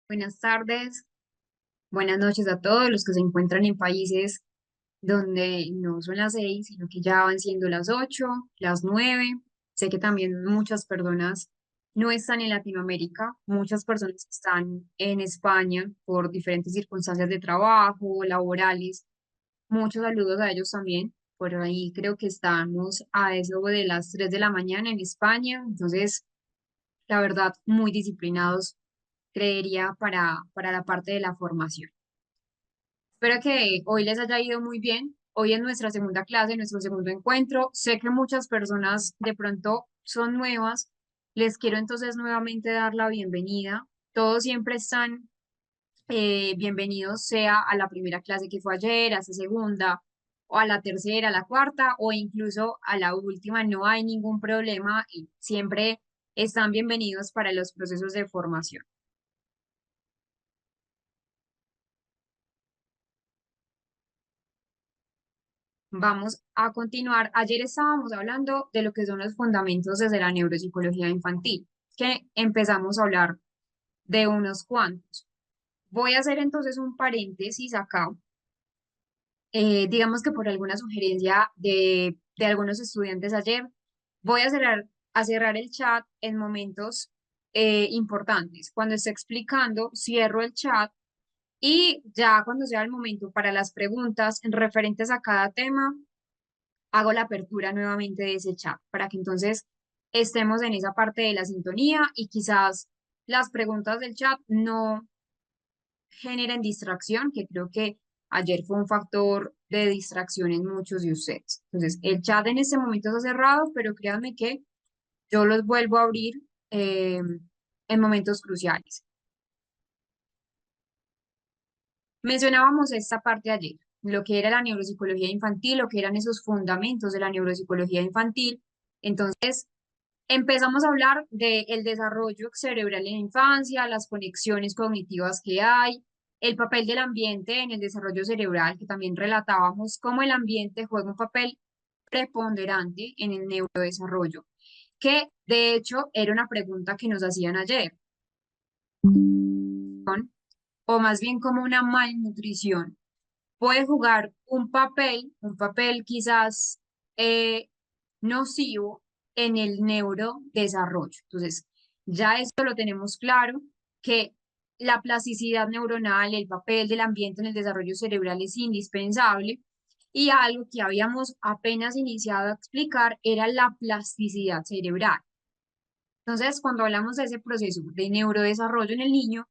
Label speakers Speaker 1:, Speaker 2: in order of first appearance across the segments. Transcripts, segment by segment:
Speaker 1: Buenas tardes, buenas noches a todos los que se encuentran en países donde no son las 6, sino que ya van siendo las 8, las 9. Sé que también muchas personas no están en Latinoamérica, muchas personas están en España por diferentes circunstancias de trabajo, laborales. Muchos saludos a ellos también. Por ahí creo que estamos a eso de las 3 de la mañana en España, entonces la verdad, muy disciplinados, creería, para la parte de la formación. Espero que hoy les haya ido muy bien. Hoy es nuestra segunda clase, nuestro segundo encuentro. Sé que muchas personas de pronto son nuevas. Les quiero entonces nuevamente dar la bienvenida. Todos siempre están bienvenidos, sea a la primera clase que fue ayer, a esa segunda, o a la tercera, a la cuarta, o incluso a la última. No hay ningún problema y siempre están bienvenidos para los procesos de formación. Vamos a continuar. Ayer estábamos hablando de lo que son los fundamentos desde la neuropsicología infantil, que empezamos a hablar de unos cuantos. Voy a hacer entonces un paréntesis acá. Digamos que por alguna sugerencia de algunos estudiantes ayer, voy a cerrar el chat en momentos importantes. Cuando esté explicando, cierro el chat y ya cuando sea el momento para las preguntas referentes a cada tema, hago la apertura nuevamente de ese chat para que entonces estemos en esa parte de la sintonía y quizás las preguntas del chat no generen distracción, que creo que ayer fue un factor de distracción en muchos de ustedes. Entonces, el chat en este momento está cerrado, pero créanme que yo los vuelvo a abrir en momentos cruciales. Mencionábamos esta parte ayer, lo que era la neuropsicología infantil, lo que eran esos fundamentos de la neuropsicología infantil. Entonces, empezamos a hablar del desarrollo cerebral en la infancia, las conexiones cognitivas que hay, el papel del ambiente en el desarrollo cerebral, que también relatábamos cómo el ambiente juega un papel preponderante en el neurodesarrollo, que de hecho era una pregunta que nos hacían ayer, o más bien como una malnutrición puede jugar un papel quizás eh, nocivo en el neurodesarrollo. Entonces, ya esto lo tenemos claro, que la plasticidad neuronal, el papel del ambiente en el desarrollo cerebral es indispensable. Y algo que habíamos apenas iniciado a explicar era la plasticidad cerebral. Entonces, cuando hablamos de ese proceso de neurodesarrollo en el niño,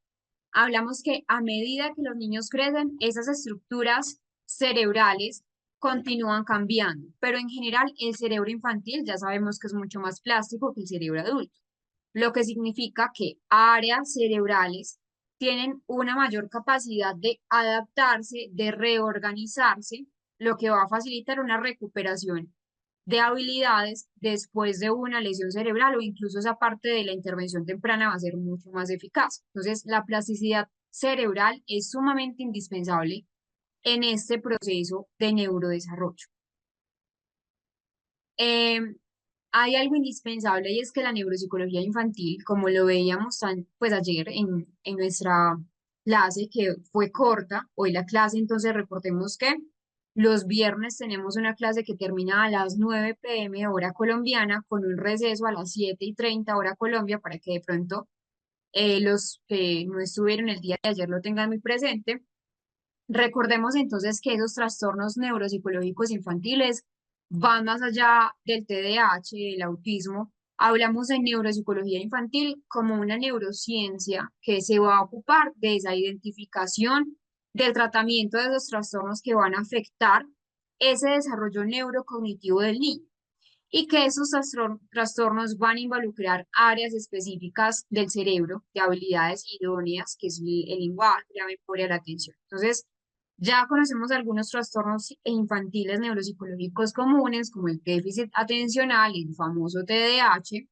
Speaker 1: hablamos que a medida que los niños crecen, esas estructuras cerebrales continúan cambiando, pero en general el cerebro infantil ya sabemos que es mucho más plástico que el cerebro adulto, lo que significa que áreas cerebrales tienen una mayor capacidad de adaptarse, de reorganizarse, lo que va a facilitar una recuperación de habilidades después de una lesión cerebral o incluso esa parte de la intervención temprana va a ser mucho más eficaz. Entonces, la plasticidad cerebral es sumamente indispensable en este proceso de neurodesarrollo. Eh, Hay algo indispensable y es que la neuropsicología infantil, como lo veíamos pues ayer en nuestra clase que fue corta, hoy la clase, entonces reportemos que los viernes tenemos una clase que termina a las 9 p.m. hora colombiana con un receso a las 7:30 hora Colombia para que de pronto los que no estuvieron el día de ayer lo tengan muy presente. Recordemos entonces que esos trastornos neuropsicológicos infantiles van más allá del TDAH, del autismo. Hablamos de neuropsicología infantil como una neurociencia que se va a ocupar de esa identificación, del tratamiento de esos trastornos que van a afectar ese desarrollo neurocognitivo del niño y que esos trastornos van a involucrar áreas específicas del cerebro, de habilidades idóneas, que es el lenguaje, la memoria, la atención. Entonces, ya conocemos algunos trastornos infantiles neuropsicológicos comunes, como el déficit atencional, el famoso TDAH,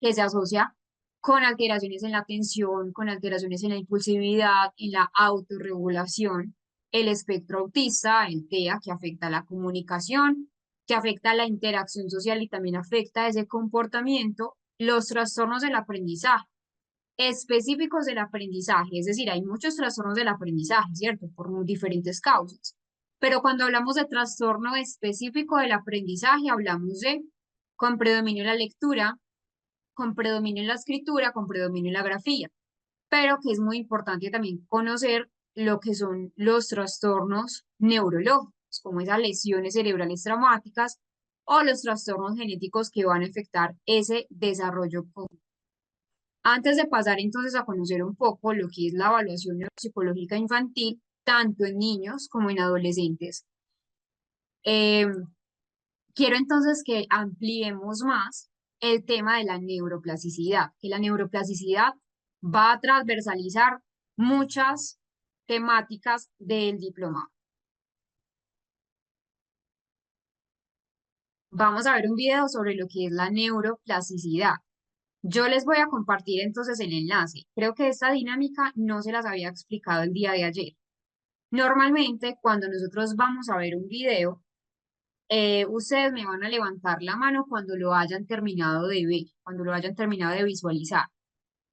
Speaker 1: que se asocia con alteraciones en la atención, con alteraciones en la impulsividad, en la autorregulación, el espectro autista, el TEA, que afecta la comunicación, que afecta la interacción social y también afecta ese comportamiento, los trastornos del aprendizaje, específicos del aprendizaje, es decir, hay muchos trastornos del aprendizaje, ¿cierto? Por diferentes causas. Pero cuando hablamos de trastorno específico del aprendizaje, hablamos de con predominio en la lectura, con predominio en la escritura, con predominio en la grafía. Pero que es muy importante también conocer lo que son los trastornos neurológicos, como esas lesiones cerebrales traumáticas o los trastornos genéticos que van a afectar ese desarrollo cognitivo. Antes de pasar entonces a conocer un poco lo que es la evaluación neuropsicológica infantil, tanto en niños como en adolescentes, eh, quiero entonces que ampliemos más el tema de la neuroplasticidad, que la neuroplasticidad va a transversalizar muchas temáticas del diplomado. Vamos a ver un video sobre lo que es la neuroplasticidad. Yo les voy a compartir entonces el enlace. Creo que esta dinámica no se las había explicado el día de ayer. Normalmente, cuando nosotros vamos a ver un video, ustedes me van a levantar la mano cuando lo hayan terminado de ver, cuando lo hayan terminado de visualizar.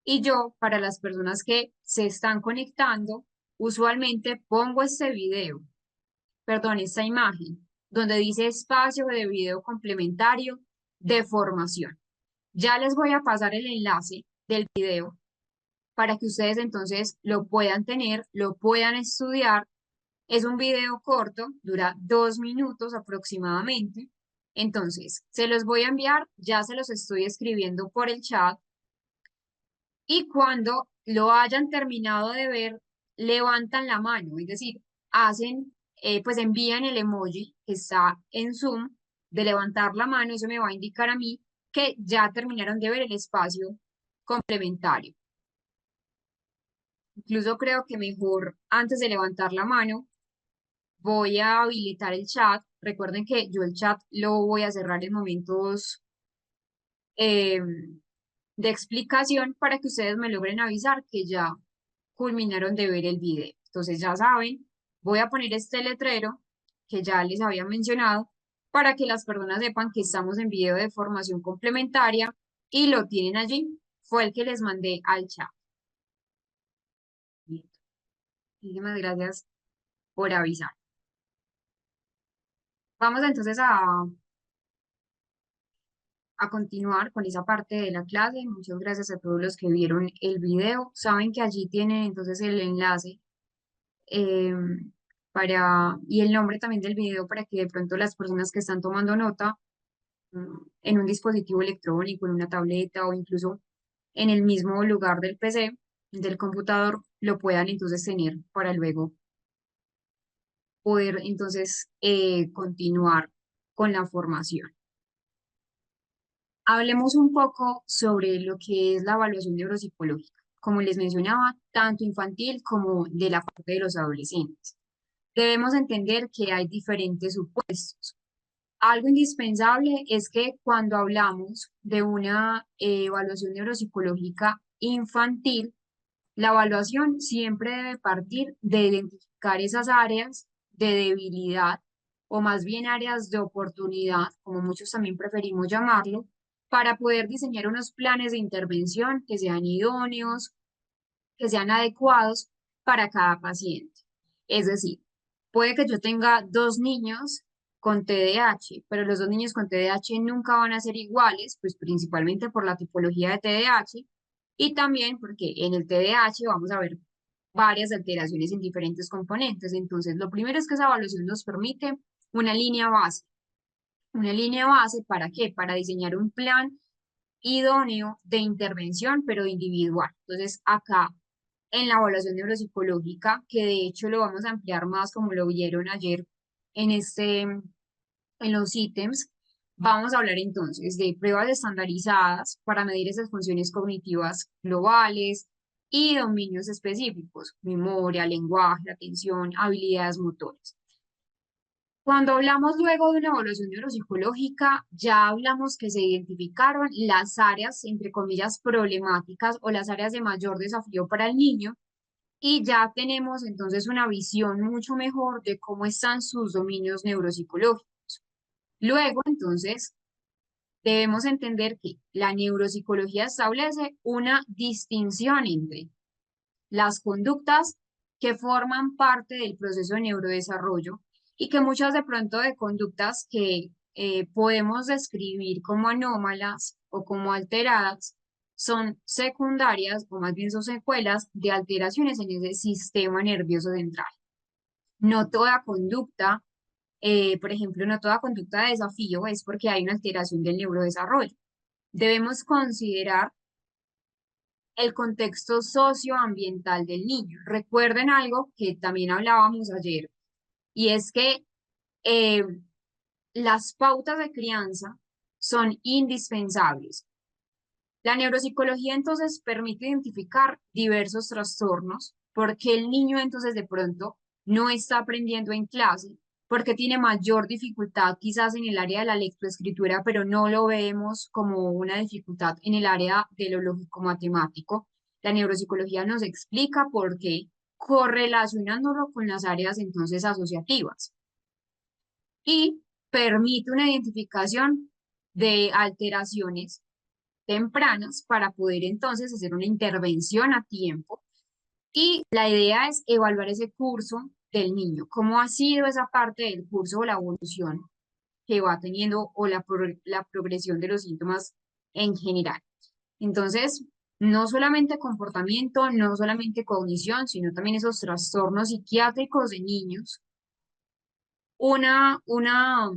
Speaker 1: Y yo, para las personas que se están conectando, usualmente pongo este video, perdón, esta imagen, donde dice espacio de video complementario de formación. Ya les voy a pasar el enlace del video para que ustedes entonces lo puedan tener, lo puedan estudiar. Es un video corto, dura 2 minutos aproximadamente. Entonces, se los voy a enviar, ya se los estoy escribiendo por el chat y cuando lo hayan terminado de ver, levantan la mano, es decir, hacen, pues envían el emoji que está en Zoom de levantar la mano, eso me va a indicar a mí que ya terminaron de ver el espacio complementario. Incluso creo que mejor antes de levantar la mano, voy a habilitar el chat. Recuerden que yo el chat lo voy a cerrar en momentos eh, de explicación para que ustedes me logren avisar que ya culminaron de ver el video. Entonces ya saben, voy a poner este letrero que ya les había mencionado para que las personas sepan que estamos en video de formación complementaria y lo tienen allí. Fue el que les mandé al chat. Muchísimas gracias por avisar. Vamos entonces a continuar con esa parte de la clase. Muchas gracias a todos los que vieron el video. Saben que allí tienen entonces el enlace eh, y el nombre también del video para que de pronto las personas que están tomando nota en un dispositivo electrónico, en una tableta o incluso en el mismo lugar del PC, del computador, lo puedan entonces tener para luego poder entonces continuar con la formación. Hablemos un poco sobre lo que es la evaluación neuropsicológica, como les mencionaba, tanto infantil como de la parte de los adolescentes. Debemos entender que hay diferentes supuestos. Algo indispensable es que cuando hablamos de una evaluación neuropsicológica infantil, la evaluación siempre debe partir de identificar esas áreas de debilidad o más bien áreas de oportunidad, como muchos también preferimos llamarlo, para poder diseñar unos planes de intervención que sean idóneos, que sean adecuados para cada paciente. Es decir, puede que yo tenga dos niños con TDAH, pero los dos niños con TDAH nunca van a ser iguales, pues principalmente por la tipología de TDAH y también porque en el TDAH vamos a ver varias alteraciones en diferentes componentes. Entonces, lo primero es que esa evaluación nos permite una línea base. Una línea base, ¿para qué? Para diseñar un plan idóneo de intervención, pero individual. Entonces, acá en la evaluación neuropsicológica, que de hecho lo vamos a ampliar más como lo vieron ayer en en los ítems, vamos a hablar entonces de pruebas estandarizadas para medir esas funciones cognitivas globales y dominios específicos, memoria, lenguaje, atención, habilidades motoras. Cuando hablamos luego de una evaluación neuropsicológica, ya hablamos que se identificaron las áreas, entre comillas, problemáticas o las áreas de mayor desafío para el niño y ya tenemos entonces una visión mucho mejor de cómo están sus dominios neuropsicológicos. Luego, entonces, debemos entender que la neuropsicología establece una distinción entre las conductas que forman parte del proceso de neurodesarrollo y que muchas de pronto de conductas que podemos describir como anómalas o como alteradas son secundarias o más bien son secuelas de alteraciones en ese sistema nervioso central. No toda conducta, por ejemplo, no toda conducta de desafío es porque hay una alteración del neurodesarrollo. Debemos considerar el contexto socioambiental del niño. Recuerden algo que también hablábamos ayer, y es que eh, las pautas de crianza son indispensables. La neuropsicología entonces permite identificar diversos trastornos, porque el niño entonces de pronto no está aprendiendo en clase, porque tiene mayor dificultad quizás en el área de la lectoescritura, pero no lo vemos como una dificultad en el área de lo lógico-matemático. La neuropsicología nos explica por qué, correlacionándolo con las áreas entonces asociativas y permite una identificación de alteraciones tempranas para poder entonces hacer una intervención a tiempo. Y la idea es evaluar ese curso del niño, cómo ha sido esa parte del curso o la evolución que va teniendo o la progresión de los síntomas en general. Entonces, no solamente comportamiento, no solamente cognición, sino también esos trastornos psiquiátricos de niños, una, una,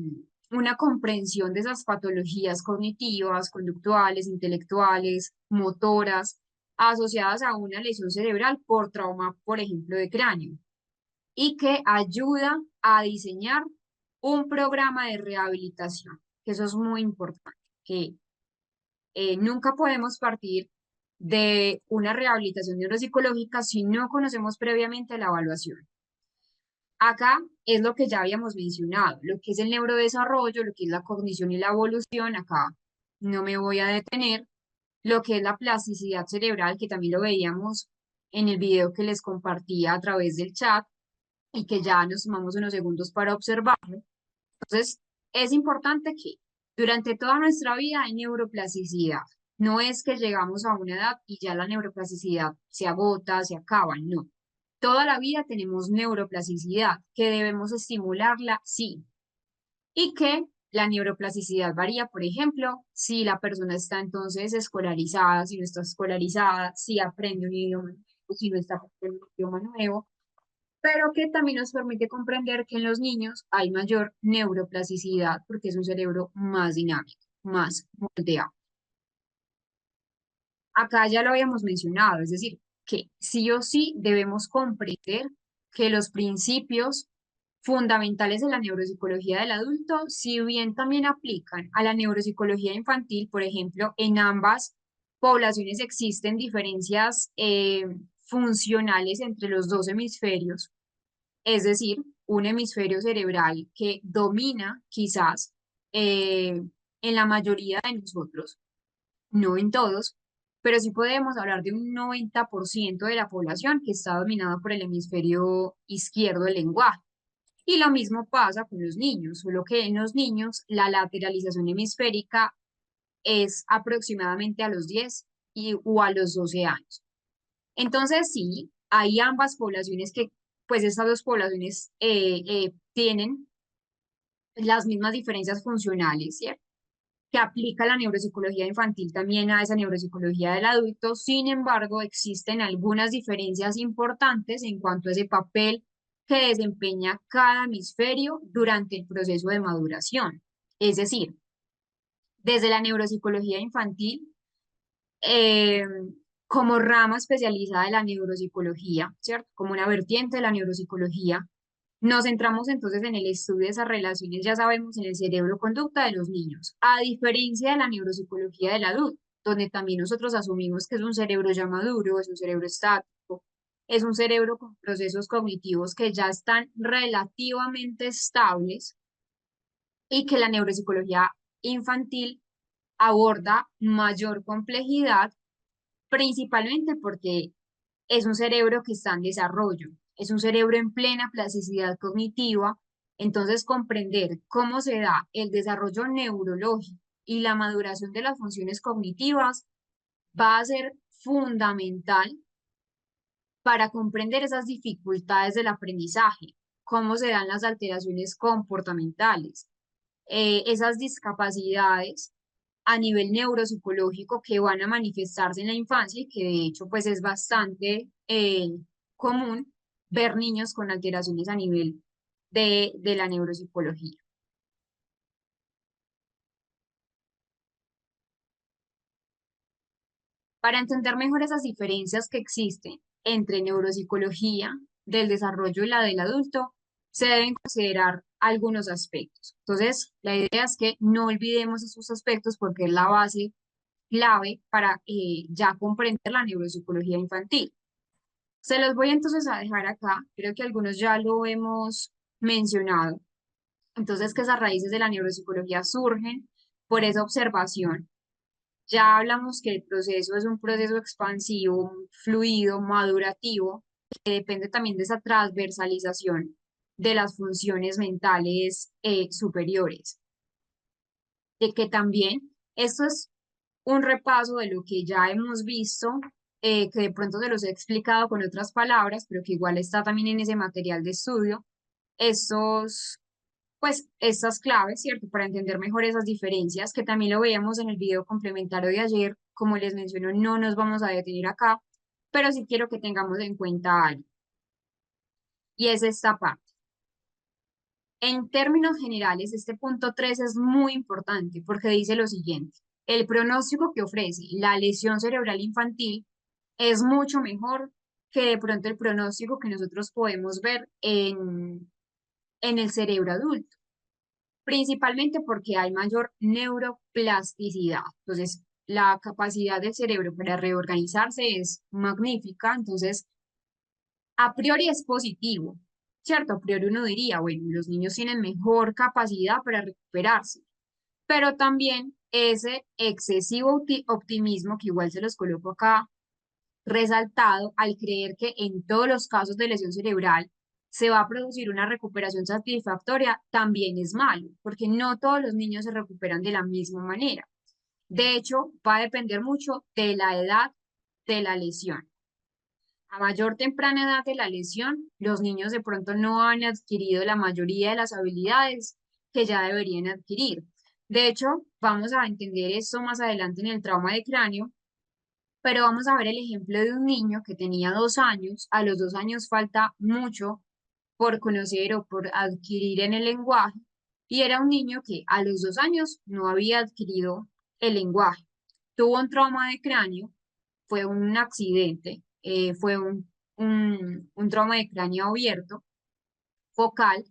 Speaker 1: una comprensión de esas patologías cognitivas, conductuales, intelectuales, motoras, asociadas a una lesión cerebral por trauma, por ejemplo, de cráneo, y que ayuda a diseñar un programa de rehabilitación, que eso es muy importante, que nunca podemos partir de una rehabilitación neuropsicológica si no conocemos previamente la evaluación. Acá es lo que ya habíamos mencionado, lo que es el neurodesarrollo, lo que es la cognición y la evolución, acá no me voy a detener, lo que es la plasticidad cerebral, que también lo veíamos en el video que les compartía a través del chat y que ya nos tomamos unos segundos para observarlo. Entonces, es importante que durante toda nuestra vida hay neuroplasticidad. No es que llegamos a una edad y ya la neuroplasticidad se agota, se acaba, no. Toda la vida tenemos neuroplasticidad, que debemos estimularla, sí. Y que la neuroplasticidad varía, por ejemplo, si la persona está entonces escolarizada, si no está escolarizada, si aprende un idioma nuevo, si no está aprendiendo un idioma nuevo, pero que también nos permite comprender que en los niños hay mayor neuroplasticidad porque es un cerebro más dinámico, más moldeado. Acá ya lo habíamos mencionado, es decir, que sí o sí debemos comprender que los principios fundamentales de la neuropsicología del adulto, si bien también aplican a la neuropsicología infantil, por ejemplo, en ambas poblaciones existen diferencias funcionales entre los dos hemisferios, es decir, un hemisferio cerebral que domina quizás eh, en la mayoría de nosotros, no en todos, pero sí podemos hablar de un 90% de la población que está dominada por el hemisferio izquierdo del lenguaje. Y lo mismo pasa con los niños, solo que en los niños la lateralización hemisférica es aproximadamente a los 10 o a los 12 años. Entonces, sí, hay ambas poblaciones que, pues estas dos poblaciones tienen las mismas diferencias funcionales, ¿cierto? Que aplica la neuropsicología infantil también a esa neuropsicología del adulto. Sin embargo, existen algunas diferencias importantes en cuanto a ese papel que desempeña cada hemisferio durante el proceso de maduración. Es decir, desde la neuropsicología infantil, eh, como rama especializada de la neuropsicología, ¿cierto? Como una vertiente de la neuropsicología, nos centramos entonces en el estudio de esas relaciones, ya sabemos, en el cerebro-conducta de los niños, a diferencia de la neuropsicología del adulto, donde también nosotros asumimos que es un cerebro ya maduro, es un cerebro estático, es un cerebro con procesos cognitivos que ya están relativamente estables y que la neuropsicología infantil aborda mayor complejidad, principalmente porque es un cerebro que está en desarrollo, es un cerebro en plena plasticidad cognitiva, entonces comprender cómo se da el desarrollo neurológico y la maduración de las funciones cognitivas va a ser fundamental para comprender esas dificultades del aprendizaje, cómo se dan las alteraciones comportamentales, esas discapacidades a nivel neuropsicológico que van a manifestarse en la infancia y que de hecho pues es bastante común ver niños con alteraciones a nivel de la neuropsicología. Para entender mejor esas diferencias que existen entre neuropsicología del desarrollo y la del adulto, se deben considerar algunos aspectos. Entonces, la idea es que no olvidemos esos aspectos porque es la base clave para ya comprender la neuropsicología infantil. Se los voy entonces a dejar acá, creo que algunos ya lo hemos mencionado. Entonces, que esas raíces de la neuropsicología surgen por esa observación. Ya hablamos que el proceso es un proceso expansivo, fluido, madurativo, que depende también de esa transversalización de las funciones mentales superiores. De que también esto es un repaso de lo que ya hemos visto, que de pronto se los he explicado con otras palabras, pero que igual está también en ese material de estudio, estos, pues, estas claves, ¿cierto? Para entender mejor esas diferencias, que también lo veíamos en el video complementario de ayer, como les menciono, no nos vamos a detener acá, pero sí quiero que tengamos en cuenta algo, y es esta parte. En términos generales, este punto 3 es muy importante porque dice lo siguiente. El pronóstico que ofrece la lesión cerebral infantil es mucho mejor que de pronto el pronóstico que nosotros podemos ver en el cerebro adulto, principalmente porque hay mayor neuroplasticidad. Entonces, la capacidad del cerebro para reorganizarse es magnífica. Entonces, a priori es positivo, ¿cierto? A priori uno diría, bueno, los niños tienen mejor capacidad para recuperarse, pero también ese excesivo optimismo, que igual se los coloco acá resaltado, al creer que en todos los casos de lesión cerebral se va a producir una recuperación satisfactoria, también es malo, porque no todos los niños se recuperan de la misma manera. De hecho, va a depender mucho de la edad de la lesión. A mayor temprana edad de la lesión, los niños de pronto no han adquirido la mayoría de las habilidades que ya deberían adquirir. De hecho, vamos a entender esto más adelante en el trauma de cráneo, pero vamos a ver el ejemplo de un niño que tenía 2 años. A los 2 años falta mucho por conocer o por adquirir en el lenguaje, y era un niño que a los 2 años no había adquirido el lenguaje. Tuvo un trauma de cráneo, fue un accidente, fue un trauma de cráneo abierto, focal,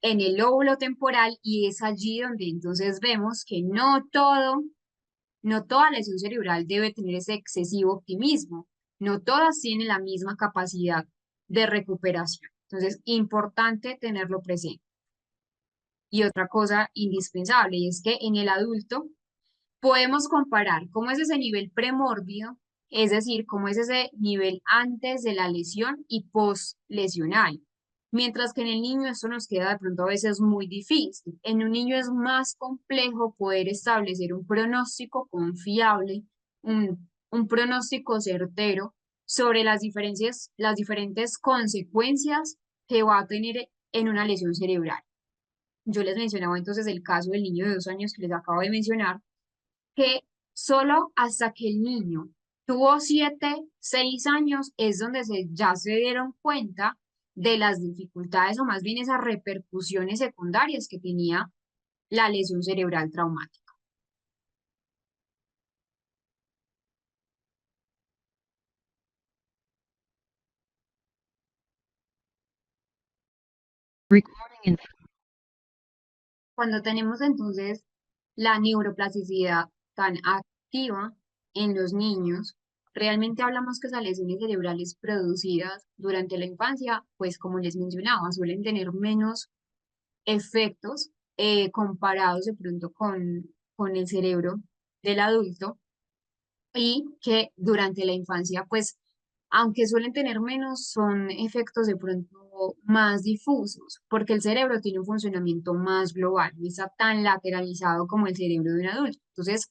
Speaker 1: en el lóbulo temporal, y es allí donde entonces vemos que no toda lesión cerebral debe tener ese excesivo optimismo, no todas tienen la misma capacidad de recuperación. Entonces, importante tenerlo presente. Y otra cosa indispensable, y es que en el adulto podemos comparar cómo es ese nivel premórbido, es decir, cómo es ese nivel antes de la lesión y post lesional. Mientras que en el niño esto nos queda de pronto a veces muy difícil. En un niño es más complejo poder establecer un pronóstico confiable, un pronóstico certero sobre las diferentes consecuencias que va a tener en una lesión cerebral. Yo les mencionaba entonces el caso del niño de 2 años que les acabo de mencionar, que solo hasta que el niño tuvo 7, 6 años es donde ya se dieron cuenta de las dificultades o más bien esas repercusiones secundarias que tenía la lesión cerebral traumática. Cuando tenemos entonces la neuroplasticidad tan activa en los niños, realmente hablamos que esas lesiones cerebrales producidas durante la infancia, pues como les mencionaba, suelen tener menos efectos comparados de pronto con el cerebro del adulto, y que durante la infancia, pues aunque suelen tener menos, son efectos de pronto más difusos, porque el cerebro tiene un funcionamiento más global, no está tan lateralizado como el cerebro de un adulto. Entonces,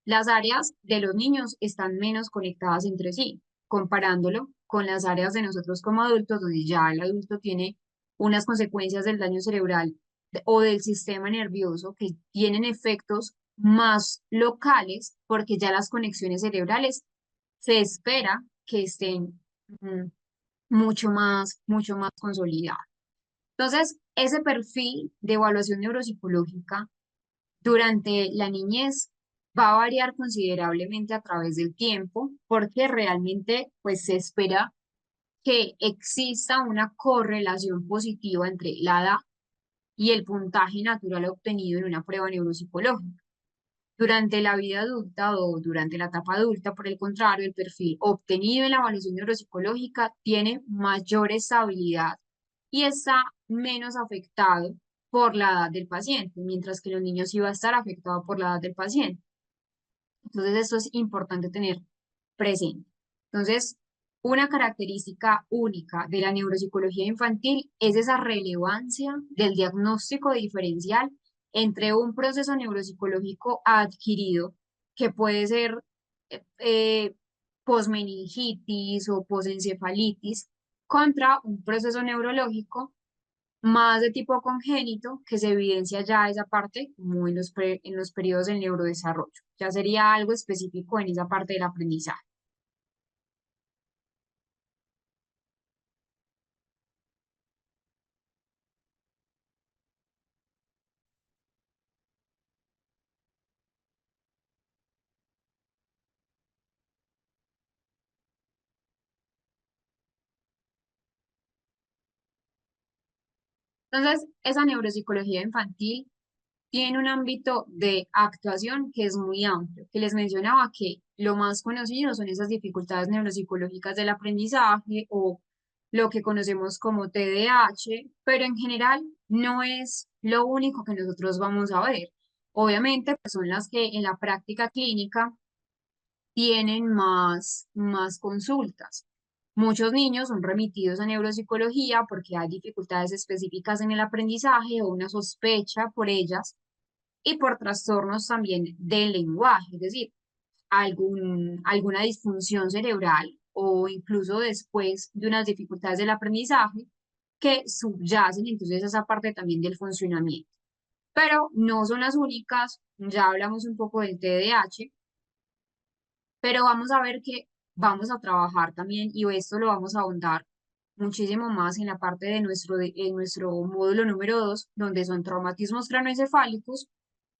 Speaker 1: las áreas de los niños están menos conectadas entre sí, comparándolo con las áreas de nosotros como adultos, donde ya el adulto tiene unas consecuencias del daño cerebral o del sistema nervioso que tienen efectos más locales, porque ya las conexiones cerebrales se espera que estén mm, mucho más consolidadas. Entonces, ese perfil de evaluación neuropsicológica durante la niñez va a variar considerablemente a través del tiempo, porque realmente pues se espera que exista una correlación positiva entre la edad y el puntaje natural obtenido en una prueba neuropsicológica. Durante la vida adulta o durante la etapa adulta, por el contrario, el perfil obtenido en la evaluación neuropsicológica tiene mayor estabilidad y está menos afectado por la edad del paciente, mientras que en los niños sí va a estar afectado por la edad del paciente. Entonces, esto es importante tener presente. Entonces, una característica única de la neuropsicología infantil es esa relevancia del diagnóstico diferencial entre un proceso neuropsicológico adquirido, que puede ser posmeningitis o posencefalitis, contra un proceso neurológico más de tipo congénito, que se evidencia ya esa parte, como en en los periodos del neurodesarrollo. Ya sería algo específico en esa parte del aprendizaje. Entonces, esa neuropsicología infantil tiene un ámbito de actuación que es muy amplio, que les mencionaba que lo más conocido son esas dificultades neuropsicológicas del aprendizaje o lo que conocemos como TDAH, pero en general no es lo único que nosotros vamos a ver. Obviamente, pues son las que en la práctica clínica tienen más consultas. Muchos niños son remitidos a neuropsicología porque hay dificultades específicas en el aprendizaje o una sospecha por ellas y por trastornos también del lenguaje, es decir, alguna disfunción cerebral o incluso después de unas dificultades del aprendizaje que subyacen entonces a esa parte también del funcionamiento. Pero no son las únicas, ya hablamos un poco del TDAH, pero vamos a ver que vamos a trabajar también y esto lo vamos a ahondar muchísimo más en la parte de en nuestro módulo número 2, donde son traumatismos craneoencefálicos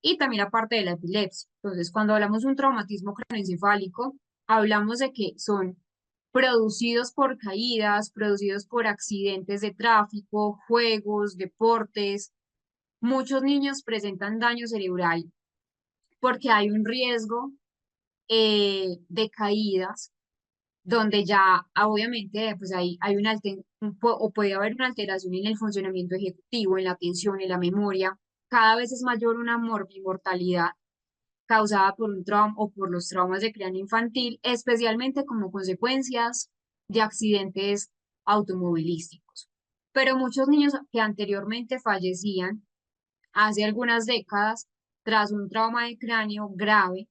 Speaker 1: y también la parte de la epilepsia. Entonces, cuando hablamos de un traumatismo craneoencefálico, hablamos de que son producidos por caídas, producidos por accidentes de tráfico, juegos, deportes. Muchos niños presentan daño cerebral porque hay un riesgo de caídas donde ya obviamente pues hay o puede haber una alteración en el funcionamiento ejecutivo, en la atención, en la memoria. Cada vez es mayor una mortalidad causada por un trauma o por los traumas de cráneo infantil, especialmente como consecuencias de accidentes automovilísticos. Pero muchos niños que anteriormente fallecían hace algunas décadas tras un trauma de cráneo grave,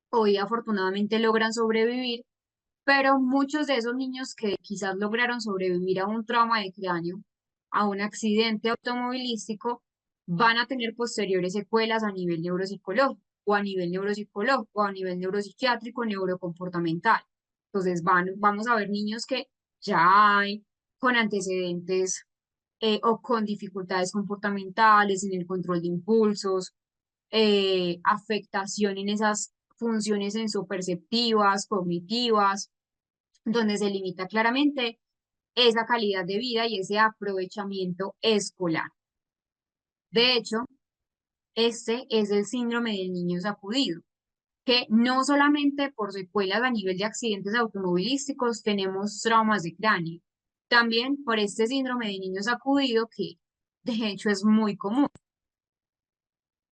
Speaker 1: hoy afortunadamente logran sobrevivir, pero muchos de esos niños que quizás lograron sobrevivir a un trauma de cráneo, a un accidente automovilístico, van a tener posteriores secuelas a nivel neuropsicológico o a nivel neuropsicológico o a nivel neuropsiquiátrico, neurocomportamental. Entonces vamos a ver niños que ya hay con antecedentes o con dificultades comportamentales en el control de impulsos, afectación en esas funciones sensoperceptivas, cognitivas, donde se limita claramente esa calidad de vida y ese aprovechamiento escolar. De hecho, este es el síndrome del niño sacudido, que no solamente por secuelas a nivel de accidentes automovilísticos tenemos traumas de cráneo, también por este síndrome de niño sacudido que de hecho es muy común.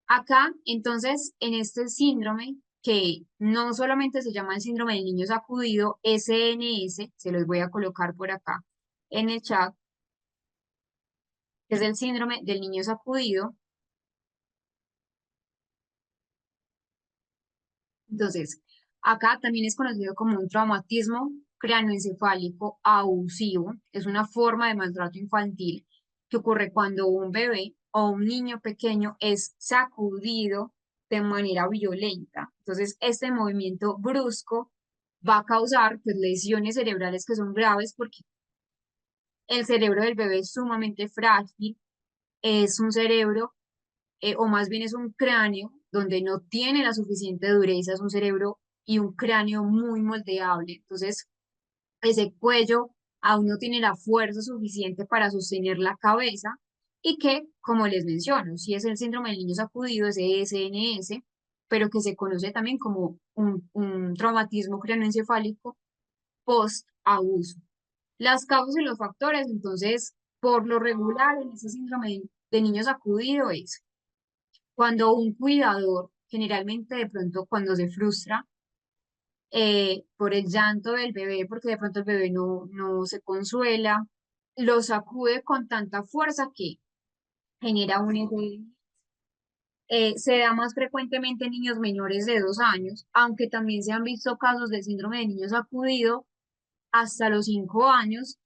Speaker 1: Acá, entonces, en este síndrome, que no solamente se llama el síndrome del niño sacudido, SNS, se los voy a colocar por acá en el chat, que es el síndrome del niño sacudido. Entonces, acá también es conocido como un traumatismo cráneoencefálico abusivo. Es una forma de maltrato infantil que ocurre cuando un bebé o un niño pequeño es sacudido de manera violenta. Entonces, este movimiento brusco va a causar pues, lesiones cerebrales que son graves porque el cerebro del bebé es sumamente frágil, es un cerebro o más bien es un cráneo donde no tiene la suficiente dureza, es un cerebro y un cráneo muy moldeable. Entonces, ese cuello aún no tiene la fuerza suficiente para sostener la cabeza y que, como les menciono, si es el síndrome del niño sacudido, ese SNS, pero que se conoce también como un traumatismo craneoencefálico post-abuso. Las causas y los factores, entonces, por lo regular en ese síndrome de niño sacudido es cuando un cuidador, generalmente de pronto cuando se frustra por el llanto del bebé, porque de pronto el bebé no se consuela, lo sacude con tanta fuerza que genera un hece. Se da más frecuentemente en niños menores de 2 años, aunque también se han visto casos de síndrome de niño sacudido hasta los 5 años,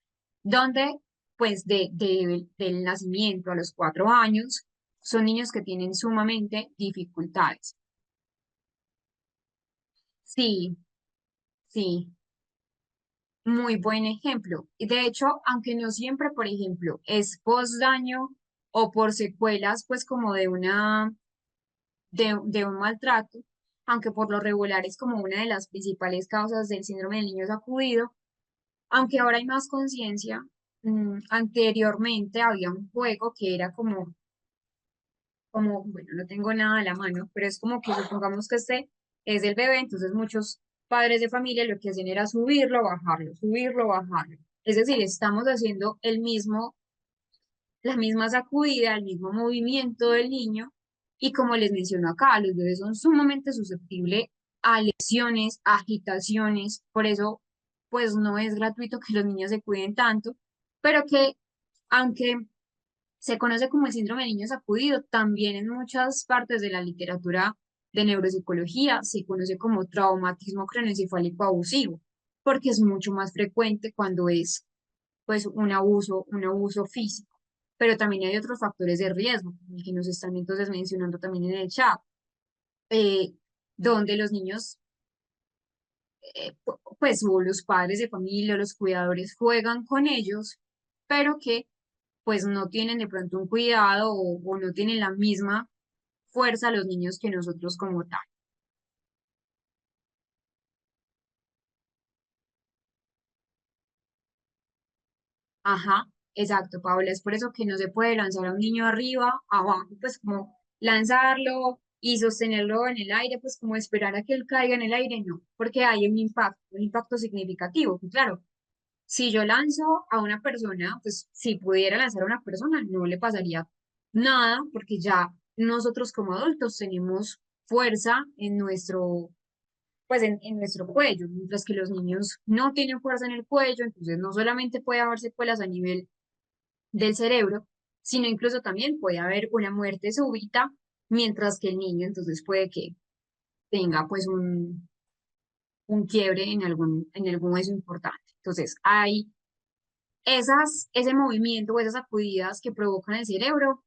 Speaker 1: donde pues del nacimiento a los 4 años son niños que tienen sumamente dificultades. Sí, sí, muy buen ejemplo. Y de hecho, aunque no siempre, por ejemplo, es post daño o por secuelas, pues como de un maltrato, aunque por lo regular es como una de las principales causas del síndrome del niño sacudido, aunque ahora hay más conciencia, anteriormente había un juego que era bueno, no tengo nada a la mano, pero es como que supongamos que este es el bebé, entonces muchos padres de familia lo que hacían era subirlo, bajarlo. Es decir, estamos haciendo la misma sacudida, el mismo movimiento del niño, y como les menciono acá, los bebés son sumamente susceptibles a lesiones, a agitaciones, por eso pues no es gratuito que los niños se cuiden tanto, pero que aunque se conoce como el síndrome del niño sacudido. También en muchas partes de la literatura de neuropsicología se conoce como traumatismo craneoencefálico abusivo, porque es mucho más frecuente cuando es pues un abuso físico. Pero también hay otros factores de riesgo, el que nos están entonces mencionando también en el chat, eh, donde los niños, pues o los padres de familia o los cuidadores juegan con ellos, pero que pues no tienen de pronto un cuidado o no tienen la misma fuerza los niños que nosotros como tal. Ajá, exacto, Paula. Es por eso que no se puede lanzar a un niño arriba, abajo, pues como lanzarlo y sostenerlo en el aire, pues como esperar a que él caiga en el aire, no, porque hay un impacto significativo. Y claro, si yo lanzo a una persona, pues si pudiera lanzar a una persona, no le pasaría nada, porque ya nosotros como adultos tenemos fuerza en en nuestro cuello, mientras que los niños no tienen fuerza en el cuello, entonces no solamente puede haber secuelas a nivel del cerebro, sino incluso también puede haber una muerte súbita, mientras que el niño entonces puede que tenga pues un quiebre en algún hueso importante. Entonces hay ese movimiento o esas sacudidas que provocan el cerebro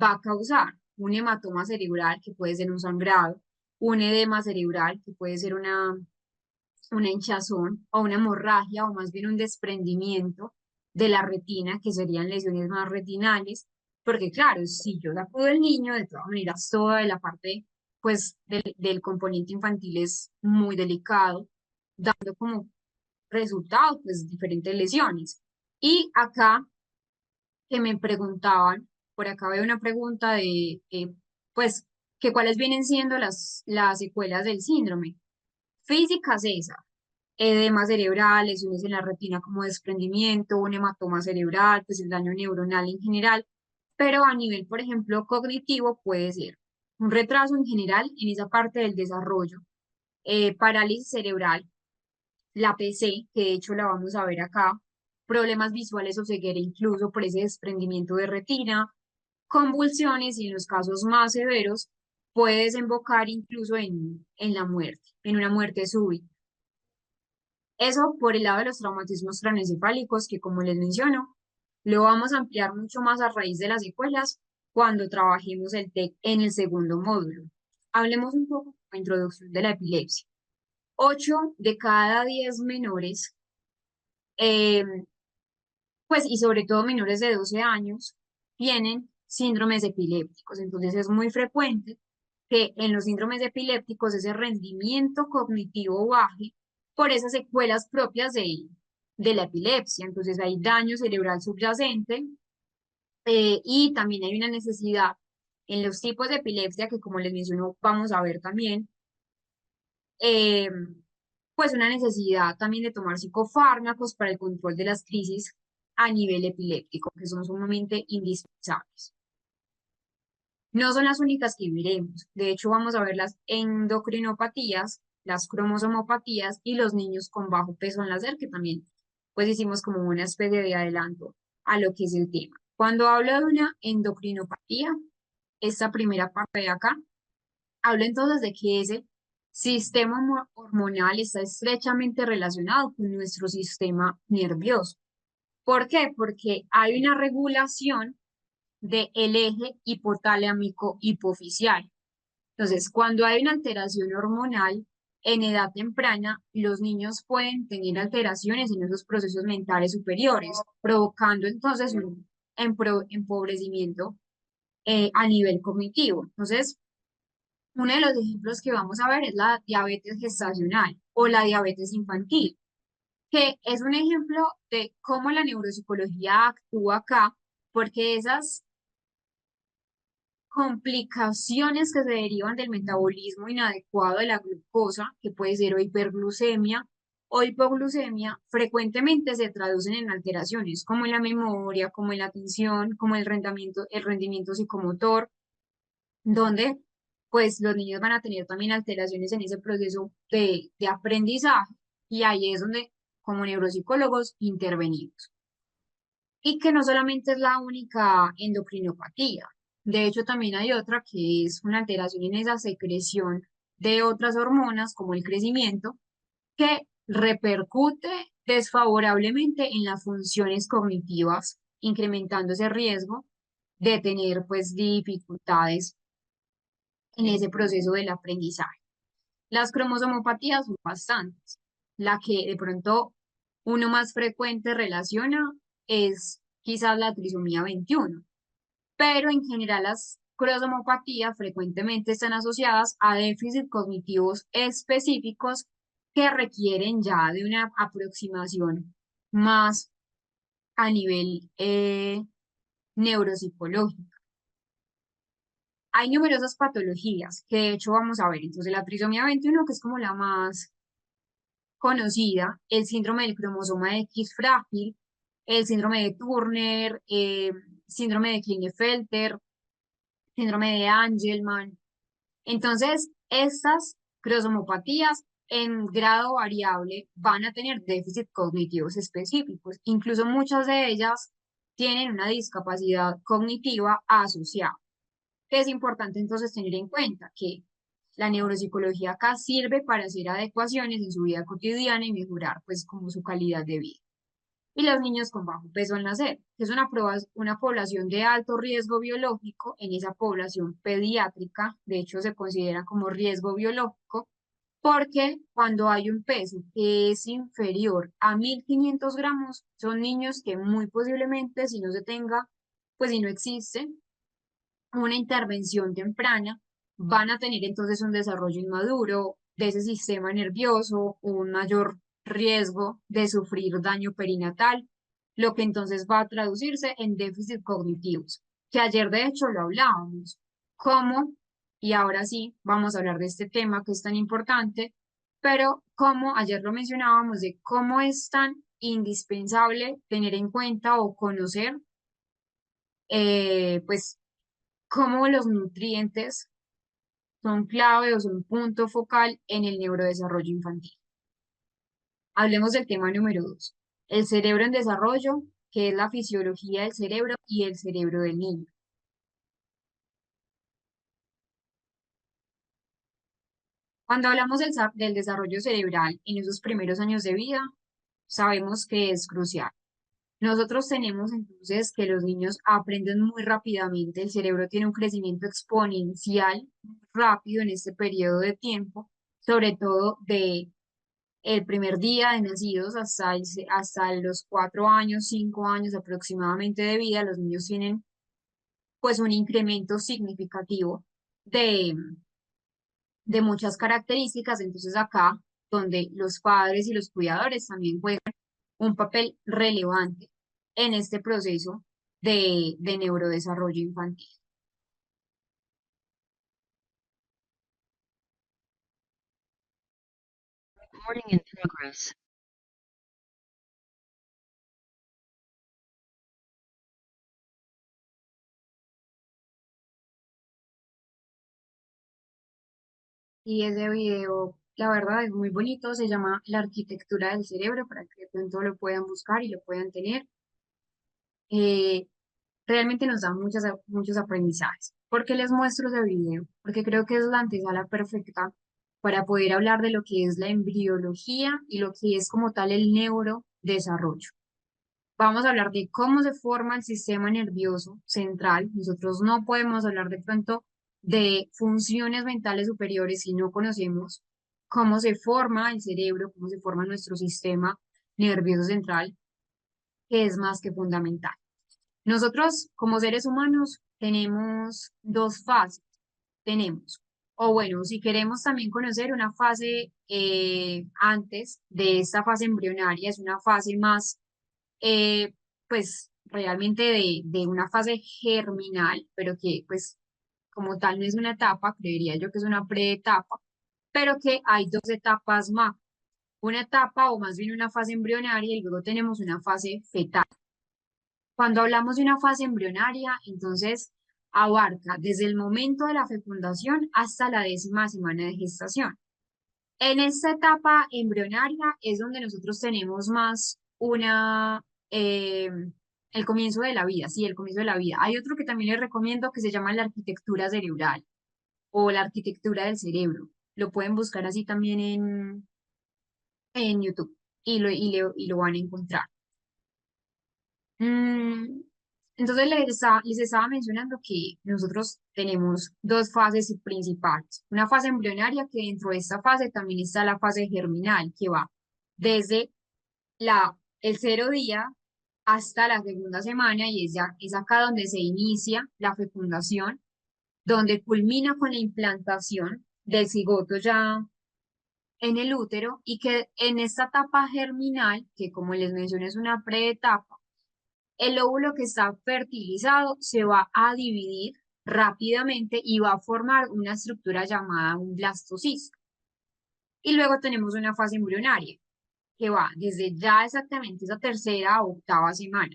Speaker 1: va a causar un hematoma cerebral que puede ser un sangrado, un edema cerebral que puede ser una hinchazón o una hemorragia o más bien un desprendimiento de la retina, que serían lesiones más retinales, porque claro, si yo sacudo el niño, de todas maneras, toda la parte pues del componente infantil es muy delicado, dando como resultado pues diferentes lesiones. Y acá que me preguntaban, por acá veo una pregunta de, pues, que cuáles vienen siendo las secuelas del síndrome. Físicas esas, edema cerebral, lesiones en la retina como desprendimiento, un hematoma cerebral, pues el daño neuronal en general, pero a nivel, por ejemplo, cognitivo puede ser un retraso en general en esa parte del desarrollo, parálisis cerebral, la PC, que de hecho la vamos a ver acá, problemas visuales o ceguera incluso por ese desprendimiento de retina, convulsiones y en los casos más severos puede desembocar incluso en la muerte, en una muerte súbita. Eso por el lado de los traumatismos craneoencefálicos, que como les menciono, lo vamos a ampliar mucho más a raíz de las secuelas cuando trabajemos el TEC en el segundo módulo. Hablemos un poco de la introducción de la epilepsia. 8 de cada 10 menores, eh, pues y sobre todo menores de 12 años, tienen síndromes epilépticos. Entonces es muy frecuente que en los síndromes epilépticos ese rendimiento cognitivo baje por esas secuelas propias de la epilepsia. Entonces hay daño cerebral subyacente y también hay una necesidad en los tipos de epilepsia que como les menciono vamos a ver también, eh, pues una necesidad también de tomar psicofármacos para el control de las crisis a nivel epiléptico, que son sumamente indispensables. No son las únicas que veremos. De hecho, vamos a ver las endocrinopatías, las cromosomopatías y los niños con bajo peso en láser, que también pues hicimos como una especie de adelanto a lo que es el tema. Cuando hablo de una endocrinopatía, esta primera parte de acá, hablo entonces de que ese sistema hormonal está estrechamente relacionado con nuestro sistema nervioso. ¿Por qué? Porque hay una regulación del eje hipotalámico hipoficial. Entonces, cuando hay una alteración hormonal en edad temprana, los niños pueden tener alteraciones en esos procesos mentales superiores, provocando entonces un empobrecimiento a nivel cognitivo. Entonces, uno de los ejemplos que vamos a ver es la diabetes gestacional o la diabetes infantil, que es un ejemplo de cómo la neuropsicología actúa acá, porque esas complicaciones que se derivan del metabolismo inadecuado de la glucosa, que puede ser o hiperglucemia o hipoglucemia, frecuentemente se traducen en alteraciones como en la memoria, como en la atención, como el rendimiento psicomotor, donde pues los niños van a tener también alteraciones en ese proceso de aprendizaje y ahí es donde como neuropsicólogos intervenimos. Y que no solamente es la única endocrinopatía, de hecho también hay otra que es una alteración en esa secreción de otras hormonas como el crecimiento que repercute desfavorablemente en las funciones cognitivas, incrementando ese riesgo de tener pues dificultades en ese proceso del aprendizaje. Las cromosomopatías son bastantes. La que de pronto uno más frecuente relaciona es quizás la trisomía 21, pero en general las cromosomopatías frecuentemente están asociadas a déficits cognitivos específicos que requieren ya de una aproximación más a nivel neuropsicológico. Hay numerosas patologías que de hecho vamos a ver. Entonces la trisomía 21, que es como la más conocida, el síndrome del cromosoma X frágil, el síndrome de Turner, síndrome de Klinefelter, síndrome de Angelman. Entonces, estas cromosomopatías en grado variable van a tener déficits cognitivos específicos. Incluso muchas de ellas tienen una discapacidad cognitiva asociada. Es importante entonces tener en cuenta que la neuropsicología acá sirve para hacer adecuaciones en su vida cotidiana y mejorar pues como su calidad de vida. Y los niños con bajo peso al nacer, que es una población de alto riesgo biológico, en esa población pediátrica, de hecho se considera como riesgo biológico, porque cuando hay un peso que es inferior a 1.500 gramos, son niños que muy posiblemente si no se tenga, pues si no existe una intervención temprana, van a tener entonces un desarrollo inmaduro de ese sistema nervioso, un mayor riesgo de sufrir daño perinatal, lo que entonces va a traducirse en déficit cognitivos, que ayer de hecho lo hablábamos, cómo, y ahora sí, vamos a hablar de este tema que es tan importante, pero como ayer lo mencionábamos, de cómo es tan indispensable tener en cuenta o conocer, pues cómo los nutrientes son clave o son punto focal en el neurodesarrollo infantil. Hablemos del tema número 2, el cerebro en desarrollo, que es la fisiología del cerebro y el cerebro del niño. Cuando hablamos del desarrollo cerebral en esos primeros años de vida, sabemos que es crucial. Nosotros tenemos entonces que los niños aprenden muy rápidamente, el cerebro tiene un crecimiento exponencial muy rápido en este periodo de tiempo, sobre todo de el primer día de nacidos hasta los 4 años, 5 años aproximadamente de vida, los niños tienen pues un incremento significativo de, de muchas características. Entonces acá, donde los padres y los cuidadores también juegan un papel relevante en este proceso de neurodesarrollo infantil.
Speaker 2: Recording in progress.
Speaker 1: Y ese video, la verdad, es muy bonito, se llama La arquitectura del cerebro, para que de pronto lo puedan buscar y lo puedan tener. Eh, Realmente nos da muchos aprendizajes. ¿Por qué les muestro ese video? Porque creo que es la antesala perfecta para poder hablar de lo que es la embriología y lo que es como tal el neurodesarrollo. Vamos a hablar de cómo se forma el sistema nervioso central. Nosotros no podemos hablar de pronto de funciones mentales superiores si no conocemos cómo se forma el cerebro, cómo se forma nuestro sistema nervioso central, que es más que fundamental. Nosotros, como seres humanos, tenemos dos fases. Tenemos, o bueno, si queremos también conocer una fase antes de esta fase embrionaria, es una fase más, eh, pues, realmente de una fase germinal, pero que, pues, como tal no es una etapa, creería yo que es una preetapa, pero que hay dos etapas más. Una etapa o más bien una fase embrionaria y luego tenemos una fase fetal. Cuando hablamos de una fase embrionaria, entonces abarca desde el momento de la fecundación hasta la 10ª semana de gestación. En esta etapa embrionaria es donde nosotros tenemos más el comienzo de la vida, sí, el comienzo de la vida. Hay otro que también les recomiendo que se llama la arquitectura cerebral o la arquitectura del cerebro. Lo pueden buscar así también en YouTube y lo van a encontrar. Mm, entonces les estaba mencionando que nosotros tenemos dos fases principales. Una fase embrionaria, que dentro de esta fase también está la fase germinal, que va desde el 0 día hasta la segunda semana, y es acá donde se inicia la fecundación, donde culmina con la implantación del cigoto ya en el útero, y que en esta etapa germinal, que como les mencioné es una preetapa, el óvulo que está fertilizado se va a dividir rápidamente y va a formar una estructura llamada un blastocisto. Y luego tenemos una fase embrionaria que va desde ya exactamente esa tercera a octava semana.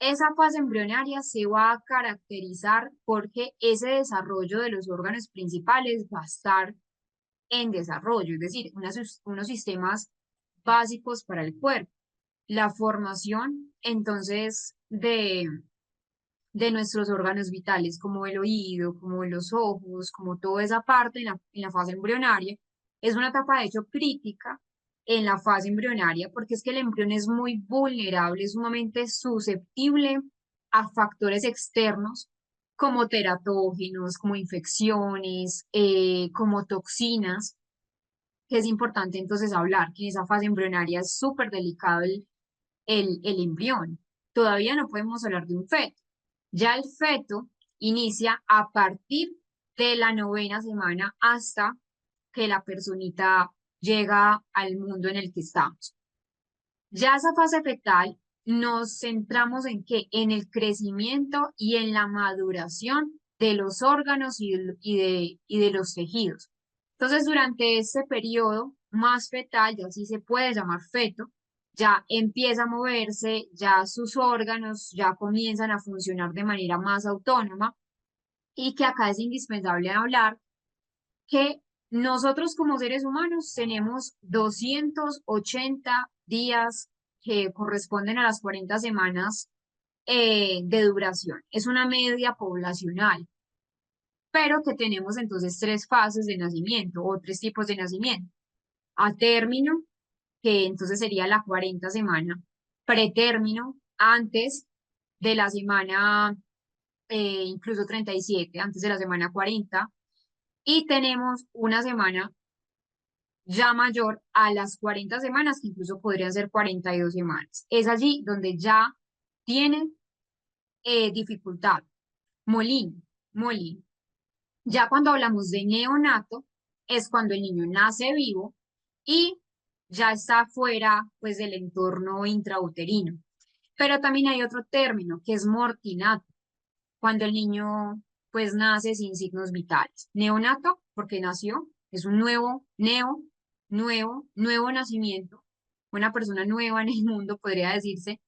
Speaker 1: Esa fase embrionaria se va a caracterizar porque ese desarrollo de los órganos principales va a estar en desarrollo, es decir, unos sistemas básicos para el cuerpo. La formación, entonces, de nuestros órganos vitales, como el oído, como los ojos, como toda esa parte en la fase embrionaria, es una etapa de hecho crítica en la fase embrionaria, porque es que el embrión es muy vulnerable, es sumamente susceptible a factores externos como teratógenos, como infecciones, como toxinas, que es importante entonces hablar que en esa fase embrionaria es súper delicado el embrión. Todavía no podemos hablar de un feto. Ya el feto inicia a partir de la 9ª semana hasta que la personita llega al mundo en el que estamos. Ya esa fase fetal nos centramos en qué, en el crecimiento y en la maduración de los órganos y de los tejidos. Entonces, durante este periodo más fetal, ya sí se puede llamar feto, ya empieza a moverse, ya sus órganos ya comienzan a funcionar de manera más autónoma, y que acá es indispensable hablar que nosotros como seres humanos tenemos 280 días que corresponden a las 40 semanas de duración. Es una media poblacional, pero que tenemos entonces tres fases de nacimiento o tres tipos de nacimiento. A término, que entonces sería la 40 semana, pretérmino, antes de la semana incluso 37, antes de la semana 40, y tenemos una semana ya mayor a las 40 semanas, que incluso podrían ser 42 semanas. Es allí donde ya tienen dificultad. Molín, molín. Ya cuando hablamos de neonato, es cuando el niño nace vivo y ya está fuera pues del entorno intrauterino. Pero también hay otro término que es mortinato, cuando el niño pues nace sin signos vitales. Neonato, porque nació, es un nuevo nacimiento, una persona nueva en el mundo, podría decirse,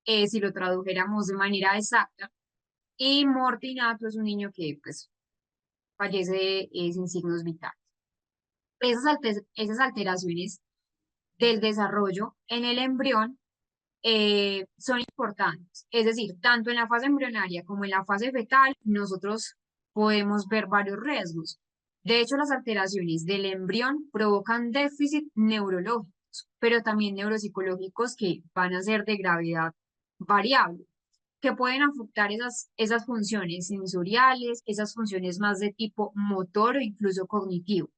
Speaker 1: si lo tradujéramos de manera exacta. Y mortinato es un niño que pues fallece sin signos vitales. Esas alteraciones del desarrollo en el embrión son importantes. Es decir, tanto en la fase embrionaria como en la fase fetal, nosotros podemos ver varios riesgos. De hecho, las alteraciones del embrión provocan déficit neurológicos, pero también neuropsicológicos que van a ser de gravedad variable, que pueden afectar esas funciones sensoriales, esas funciones más de tipo motor o incluso cognitivo.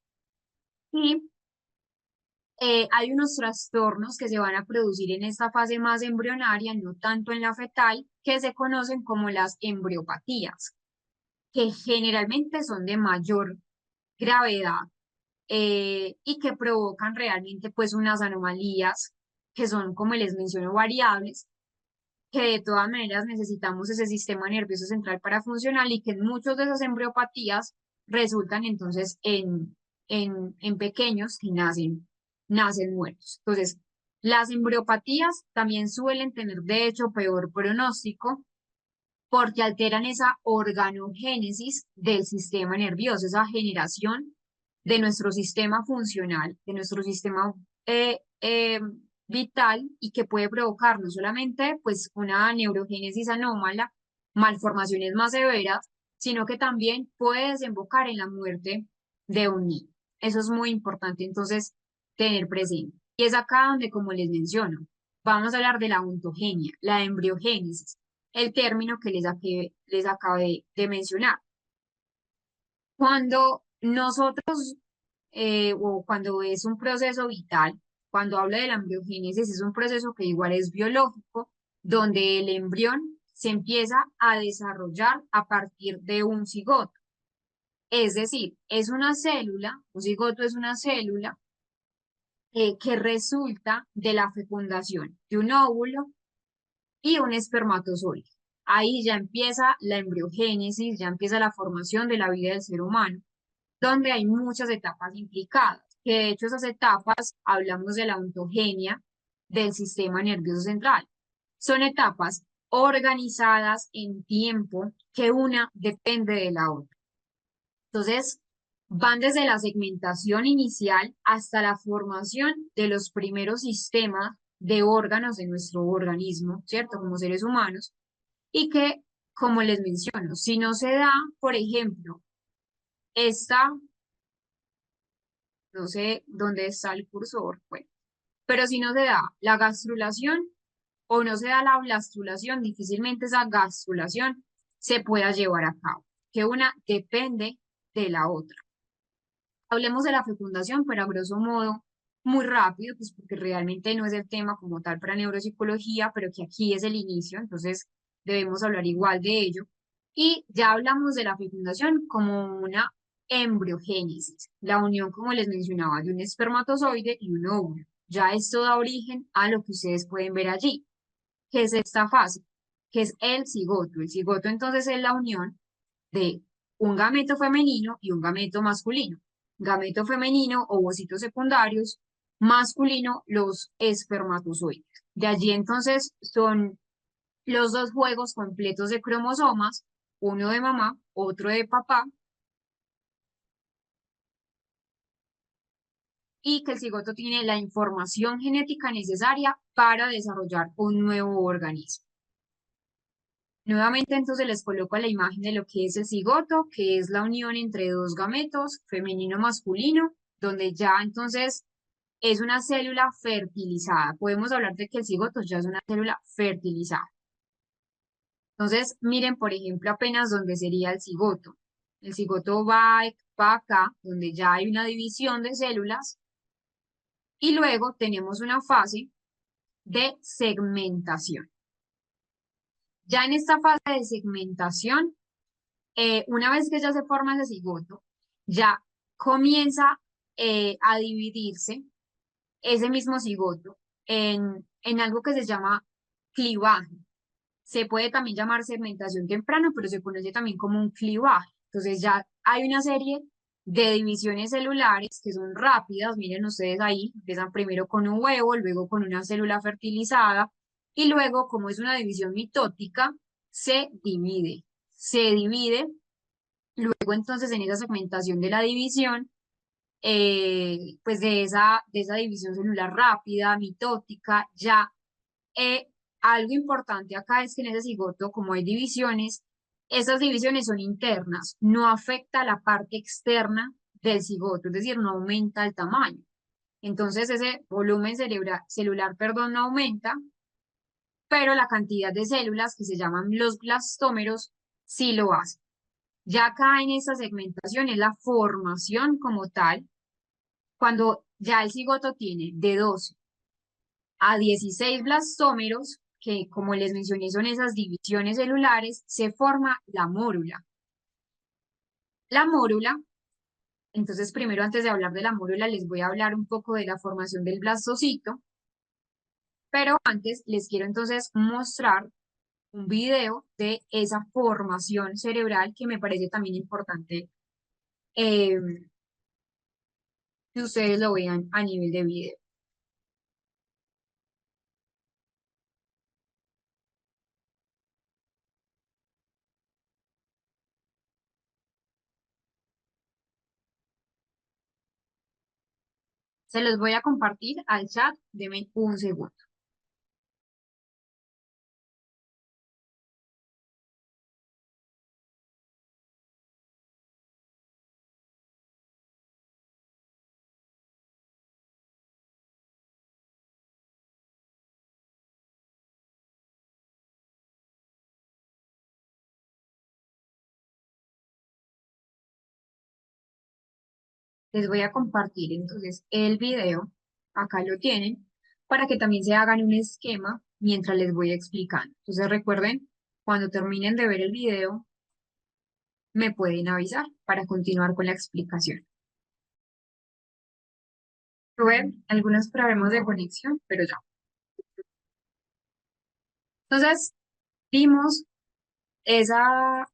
Speaker 1: Y hay unos trastornos que se van a producir en esta fase más embrionaria, no tanto en la fetal, que se conocen como las embriopatías, que generalmente son de mayor gravedad y que provocan realmente pues unas anomalías que son, como les menciono, variables, que de todas maneras necesitamos ese sistema nervioso central para funcionar y que en muchas de esas embriopatías resultan entonces en pequeños que nacen muertos. Entonces, las embriopatías también suelen tener de hecho peor pronóstico porque alteran esa organogénesis del sistema nervioso, esa generación de nuestro sistema funcional, de nuestro sistema eh, eh, vital y que puede provocar no solamente pues una neurogénesis anómala, malformaciones más severas, sino que también puede desembocar en la muerte de un niño. Eso es muy importante entonces tener presente. Y es acá donde, como les menciono, vamos a hablar de la ontogenia, la embriogénesis, el término que les acabé de mencionar. Cuando nosotros, o cuando es un proceso vital, cuando habla de la embriogénesis, es un proceso que igual es biológico, donde el embrión se empieza a desarrollar a partir de un cigoto. Es decir, es una célula, un cigoto es una célula que resulta de la fecundación de un óvulo y un espermatozoide. Ahí ya empieza la embriogénesis, ya empieza la formación de la vida del ser humano, donde hay muchas etapas implicadas, que de hecho esas etapas hablamos de la ontogenia del sistema nervioso central. Son etapas organizadas en tiempo que una depende de la otra. Entonces, van desde la segmentación inicial hasta la formación de los primeros sistemas de órganos de nuestro organismo, ¿cierto? Como seres humanos, y que, como les menciono, si no se da, por ejemplo, esta, no sé dónde está el cursor, bueno, pero si no se da la gastrulación o no se da la blastulación, difícilmente esa gastrulación se pueda llevar a cabo, que una depende de la otra. Hablemos de la fecundación, pero a grosso modo, muy rápido, pues porque realmente no es el tema como tal para neuropsicología, pero que aquí es el inicio, entonces debemos hablar igual de ello. Y ya hablamos de la fecundación como una embriogénesis, la unión, como les mencionaba, de un espermatozoide y un óvulo. Ya esto da origen a lo que ustedes pueden ver allí, que es esta fase, que es el cigoto. El cigoto entonces es la unión de un gameto femenino y un gameto masculino. Gameto femenino, ovocitos secundarios, masculino, los espermatozoides. De allí entonces son los dos juegos completos de cromosomas, uno de mamá, otro de papá, y que el cigoto tiene la información genética necesaria para desarrollar un nuevo organismo. Nuevamente entonces les coloco la imagen de lo que es el cigoto, que es la unión entre dos gametos, femenino-masculino, donde ya entonces es una célula fertilizada. Podemos hablar de que el cigoto ya es una célula fertilizada. Entonces, miren, por ejemplo, apenas donde sería el cigoto. El cigoto va acá, donde ya hay una división de células, y luego tenemos una fase de segmentación. Ya en esta fase de segmentación, una vez que ya se forma ese cigoto, ya comienza a dividirse ese mismo cigoto en algo que se llama clivaje. Se puede también llamar segmentación temprana, pero se conoce también como un clivaje. Entonces ya hay una serie de divisiones celulares que son rápidas. Miren ustedes ahí, empiezan primero con un huevo, luego con una célula fertilizada y luego, como es una división mitótica, se divide. Se divide, luego entonces en esa segmentación de la división, pues de esa división celular rápida, mitótica, ya algo importante acá es que en ese cigoto, como hay divisiones, esas divisiones son internas, no afecta a la parte externa del cigoto, es decir, no aumenta el tamaño. Entonces ese volumen celular, perdón, no aumenta, pero la cantidad de células que se llaman los blastómeros sí lo hace. Ya acá en esta segmentación es la formación como tal, cuando ya el cigoto tiene de 12 a 16 blastómeros, que como les mencioné son esas divisiones celulares, se forma la mórula. La mórula, entonces primero antes de hablar de la mórula les voy a hablar un poco de la formación del blastocito, pero antes les quiero entonces mostrar un video de esa formación cerebral que me parece también importante eh, que ustedes lo vean a nivel de video. Se los voy a compartir al chat, denme un segundo. Les voy a compartir entonces el video, acá lo tienen, para que también se hagan un esquema mientras les voy explicando. Entonces recuerden, cuando terminen de ver el video, me pueden avisar para continuar con la explicación. Tuve algunos problemas de conexión, pero ya. Entonces, vimos esa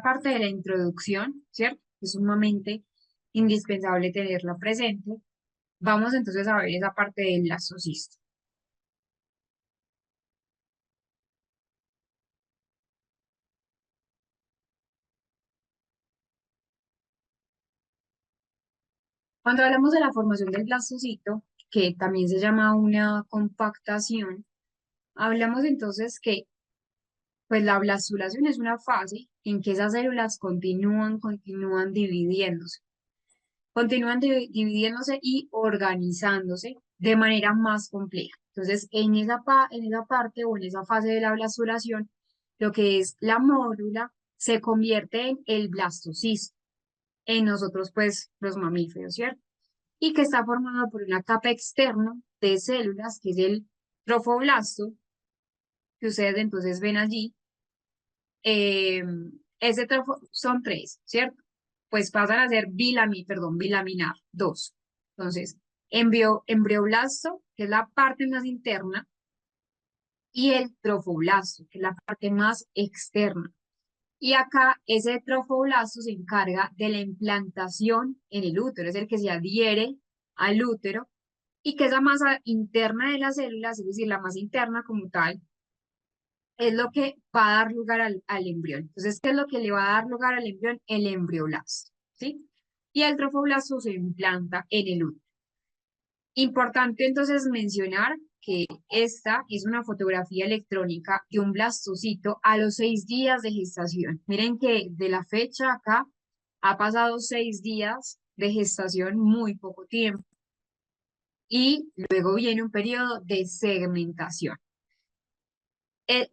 Speaker 1: parte de la introducción, ¿cierto? Es sumamente indispensable tenerla presente. Vamos entonces a ver esa parte del blastocisto. Cuando hablamos de la formación del blastocito, que también se llama una compactación, hablamos entonces que pues la blastulación es una fase en que esas células continúan dividiéndose, dividiéndose y organizándose de manera más compleja. Entonces, en esa parte o en esa fase de la blastulación, lo que es la mórula se convierte en el blastocisto, en nosotros pues los mamíferos, ¿cierto? Y que está formado por una capa externa de células, que es el trofoblasto, que ustedes entonces ven allí. Eh, ese son tres, ¿cierto? Pues pasan a ser bilaminar, dos. Entonces, embrioblasto, que es la parte más interna, y el trofoblasto, que es la parte más externa. Y acá ese trofoblasto se encarga de la implantación en el útero, es el que se adhiere al útero y que esa masa interna de las células, es decir, la masa interna como tal, es lo que va a dar lugar al embrión. Entonces, ¿qué es lo que le va a dar lugar al embrión? El embrioblasto, ¿sí? Y el trofoblasto se implanta en el útero. Importante entonces mencionar que esta es una fotografía electrónica de un blastocito a los 6 días de gestación. Miren que de la fecha acá ha pasado 6 días de gestación, muy poco tiempo. Y luego viene un periodo de segmentación,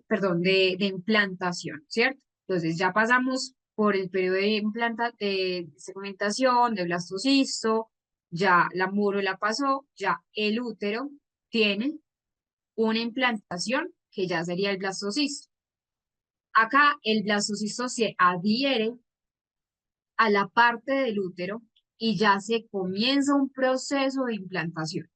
Speaker 1: perdón, de implantación, ¿cierto? Entonces ya pasamos por el periodo de segmentación, de blastocisto, ya la la pasó, ya el útero tiene una implantación que ya sería el blastocisto. Acá el blastocisto se adhiere a la parte del útero y ya se comienza un proceso de implantación,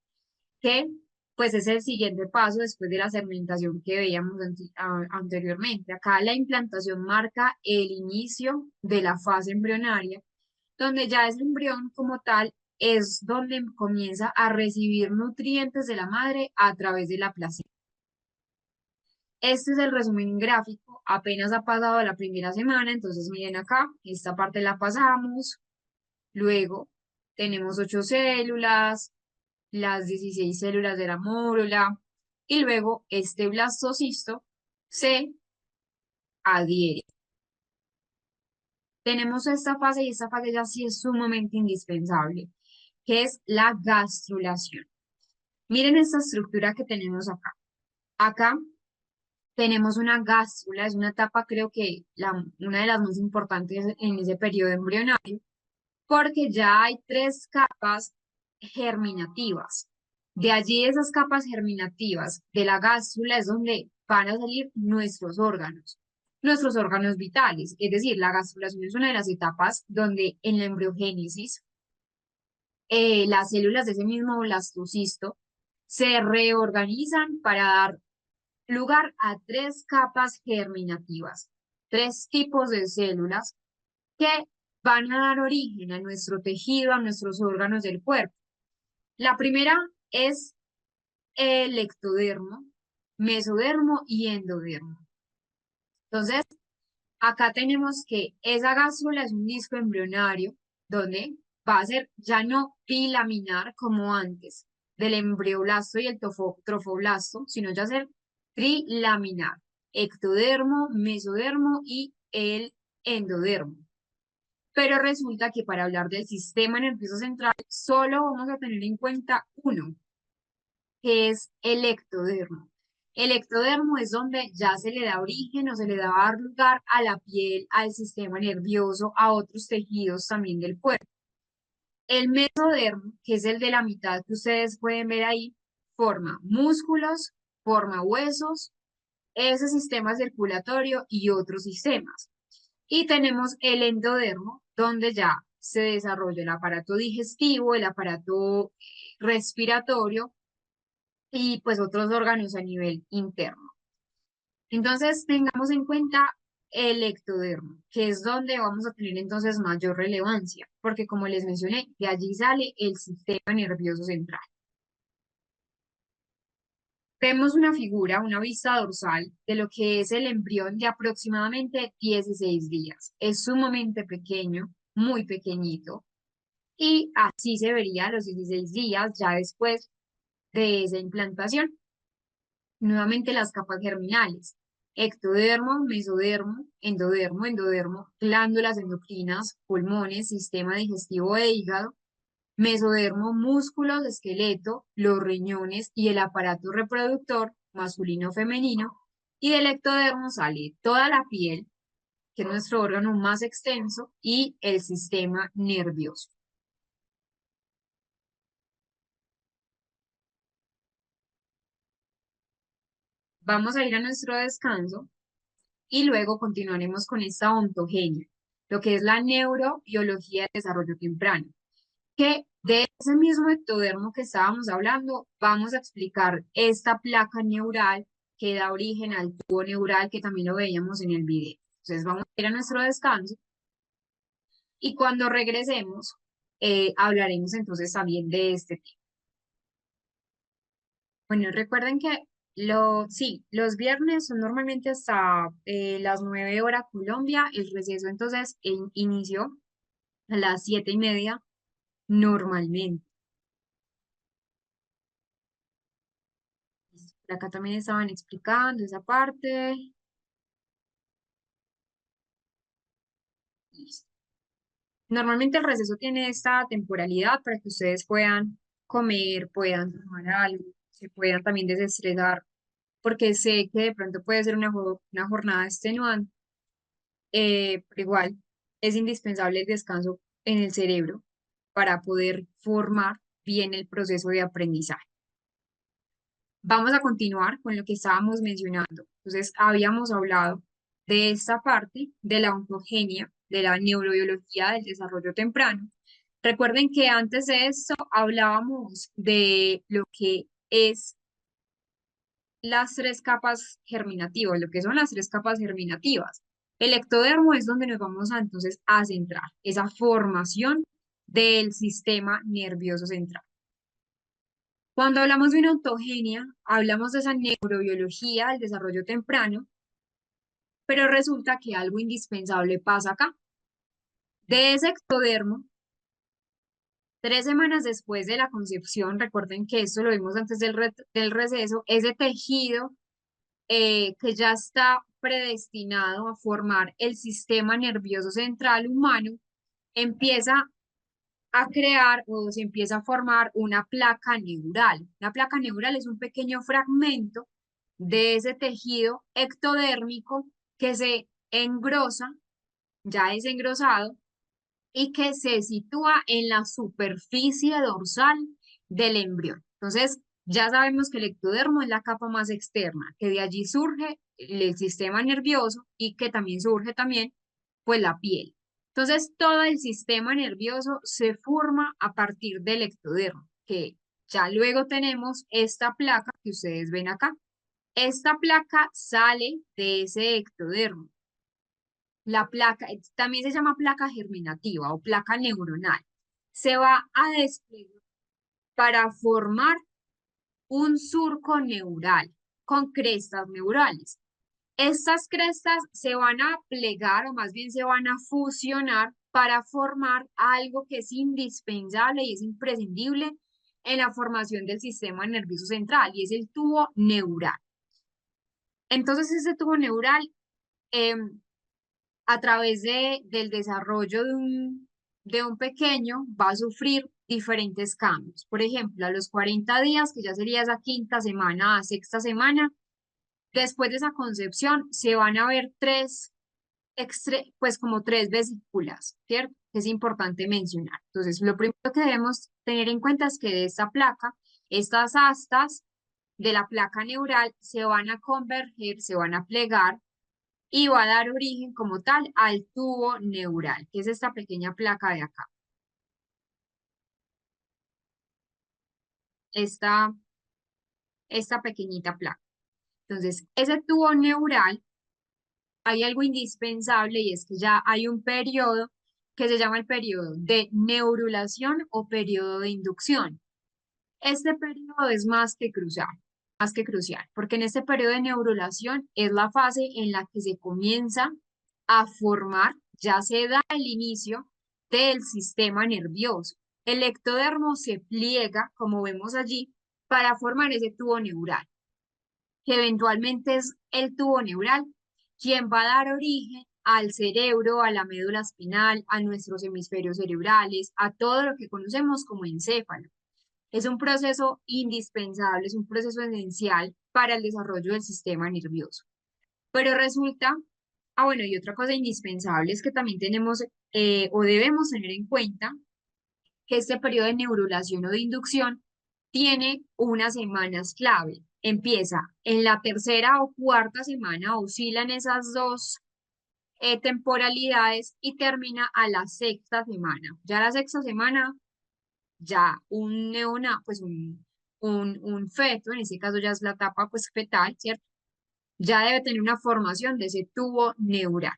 Speaker 1: que pues es el siguiente paso después de la segmentación que veíamos anteriormente. Acá la implantación marca el inicio de la fase embrionaria, donde ya ese embrión como tal es donde comienza a recibir nutrientes de la madre a través de la placenta. Este es el resumen gráfico, apenas ha pasado la primera semana, entonces miren acá, esta parte la pasamos, luego tenemos 8 células, las 16 células de la mórula, y luego este blastocisto se adhiere. Tenemos esta fase y esta fase ya sí es sumamente indispensable, que es la gastrulación. Miren esta estructura que tenemos acá. Acá tenemos una gástrula, es una etapa creo que una de las más importantes en ese periodo embrionario, porque ya hay 3 capas germinativas. De allí esas capas germinativas de la gástrula es donde van a salir nuestros órganos vitales. Es decir, la gastrulación es una de las etapas donde en la embriogénesis las células de ese mismo blastocisto se reorganizan para dar lugar a 3 capas germinativas, 3 tipos de células que van a dar origen a nuestro tejido, a nuestros órganos del cuerpo. La primera es el ectodermo, mesodermo y endodermo. Entonces, acá tenemos que esa gástrula es un disco embrionario donde va a ser ya no bilaminar como antes del embrioblasto y el trofoblasto, sino ya ser trilaminar, ectodermo, mesodermo y el endodermo. Pero resulta que para hablar del sistema nervioso central solo vamos a tener en cuenta uno, que es el ectodermo. El ectodermo es donde ya se le da origen o se le da lugar a la piel, al sistema nervioso, a otros tejidos también del cuerpo. El mesodermo, que es el de la mitad que ustedes pueden ver ahí, forma músculos, forma huesos, ese sistema circulatorio y otros sistemas. Y tenemos el endodermo, donde ya se desarrolla el aparato digestivo, el aparato respiratorio y pues otros órganos a nivel interno. Entonces, tengamos en cuenta el ectodermo, que es donde vamos a tener entonces mayor relevancia, porque como les mencioné, de allí sale el sistema nervioso central. Vemos una figura, una vista dorsal de lo que es el embrión de aproximadamente 16 días. Es sumamente pequeño, muy pequeñito, y así se vería a los 16 días ya después de esa implantación. Nuevamente las capas germinales: ectodermo, mesodermo, endodermo, glándulas endocrinas, pulmones, sistema digestivo e hígado, mesodermo, músculos, esqueleto, los riñones y el aparato reproductor masculino o femenino, y del ectodermo sale toda la piel, que es nuestro órgano más extenso, y el sistema nervioso. Vamos a ir a nuestro descanso y luego continuaremos con esta ontogenia, lo que es la neurobiología del desarrollo temprano, que de ese mismo ectodermo que estábamos hablando, vamos a explicar esta placa neural que da origen al tubo neural que también lo veíamos en el video. Entonces vamos a ir a nuestro descanso y cuando regresemos hablaremos entonces también de este tema. Bueno, recuerden que Sí, los viernes son normalmente hasta las 9 horas Colombia. El receso entonces inició a las 7:30 normalmente. Por acá también estaban explicando esa parte. Listo. Normalmente el receso tiene esta temporalidad para que ustedes puedan comer, puedan tomar algo, se puedan también desestresar, porque sé que de pronto puede ser una jornada extenuante, pero igual es indispensable el descanso en el cerebro para poder formar bien el proceso de aprendizaje. Vamos a continuar con lo que estábamos mencionando. Entonces, habíamos hablado de esta parte de la ontogenia, de la neurobiología del desarrollo temprano. Recuerden que antes de esto hablábamos de lo que es las tres capas germinativas, lo que son las tres capas germinativas. El ectodermo es donde nos vamos a entonces a centrar, esa formación del sistema nervioso central. Cuando hablamos de una ontogenia, hablamos de esa neurobiología del desarrollo temprano, pero resulta que algo indispensable pasa acá. De ese ectodermo, 3 semanas después de la concepción, recuerden que esto lo vimos antes del receso, ese tejido que ya está predestinado a formar el sistema nervioso central humano, empieza a crear o se empieza a formar una placa neural. Una placa neural es un pequeño fragmento de ese tejido ectodérmico que se engrosa, ya es engrosado, y que se sitúa en la superficie dorsal del embrión. Entonces, ya sabemos que el ectodermo es la capa más externa, que de allí surge el sistema nervioso y que también surge también, pues, la piel. Entonces, todo el sistema nervioso se forma a partir del ectodermo, que ya luego tenemos esta placa que ustedes ven acá. Esta placa sale de ese ectodermo. La placa, también se llama placa germinativa o placa neuronal. Se va a desplegar para formar un surco neural con crestas neurales. Estas crestas se van a plegar o más bien se van a fusionar para formar algo que es indispensable y es imprescindible en la formación del sistema nervioso central y es el tubo neural. Entonces, ese tubo neural em, a través del desarrollo de un pequeño va a sufrir diferentes cambios. Por ejemplo, a los 40 días, que ya sería esa quinta semana a sexta semana, después de esa concepción se van a ver pues como tres vesículas, ¿cierto? Que es importante mencionar. Entonces, lo primero que debemos tener en cuenta es que de esta placa, estas astas de la placa neural se van a converger, se van a plegar y va a dar origen como tal al tubo neural, que es esta pequeña placa de acá. Esta, esta pequeñita placa. Entonces, ese tubo neural, hay algo indispensable y es que ya hay un periodo que se llama el periodo de neurulación o periodo de inducción. Este periodo es más que crucial, porque en este periodo de neurulación es la fase en la que se comienza a formar, ya se da el inicio del sistema nervioso. El ectodermo se pliega, como vemos allí, para formar ese tubo neural, que eventualmente es el tubo neural quien va a dar origen al cerebro, a la médula espinal, a nuestros hemisferios cerebrales, a todo lo que conocemos como encéfalo. Es un proceso indispensable, es un proceso esencial para el desarrollo del sistema nervioso. Pero resulta, bueno, y otra cosa indispensable es que también tenemos o debemos tener en cuenta que este periodo de neurulación o de inducción tiene unas semanas clave. Empieza en la tercera o cuarta semana, oscilan esas dos temporalidades y termina a la sexta semana. Ya la sexta semana ya un pues un feto, en este caso ya es la etapa pues fetal, ¿cierto? Ya debe tener una formación de ese tubo neural.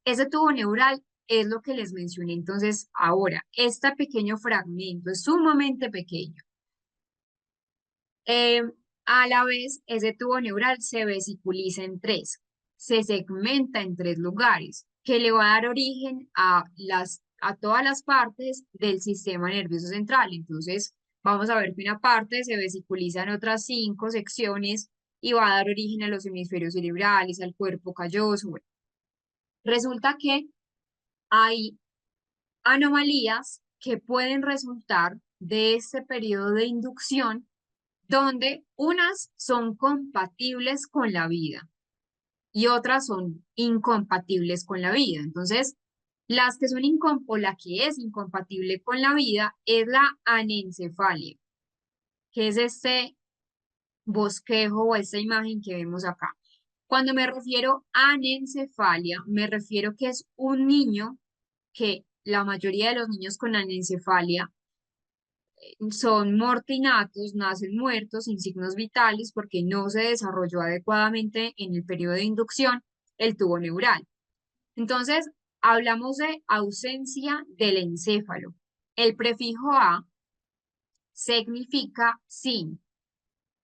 Speaker 1: Ese tubo neural es lo que les mencioné. Entonces, ahora, este pequeño fragmento es sumamente pequeño. Eh, A la vez, ese tubo neural se vesiculiza en tres, se segmenta en tres lugares, que le va a dar origen a todas las partes del sistema nervioso central. Entonces, vamos a ver que una parte se vesiculiza en otras cinco secciones y va a dar origen a los hemisferios cerebrales, al cuerpo calloso. Bueno, resulta que hay anomalías que pueden resultar de este periodo de inducción donde unas son compatibles con la vida y otras son incompatibles con la vida. Entonces, las que son o la que es incompatible con la vida es la anencefalia, que es este bosquejo o esta imagen que vemos acá. Cuando me refiero a anencefalia, me refiero que es un niño que la mayoría de los niños con anencefalia son mortinatos, nacen muertos, sin signos vitales, porque no se desarrolló adecuadamente en el periodo de inducción el tubo neural. Entonces, hablamos de ausencia del encéfalo. El prefijo a significa sin.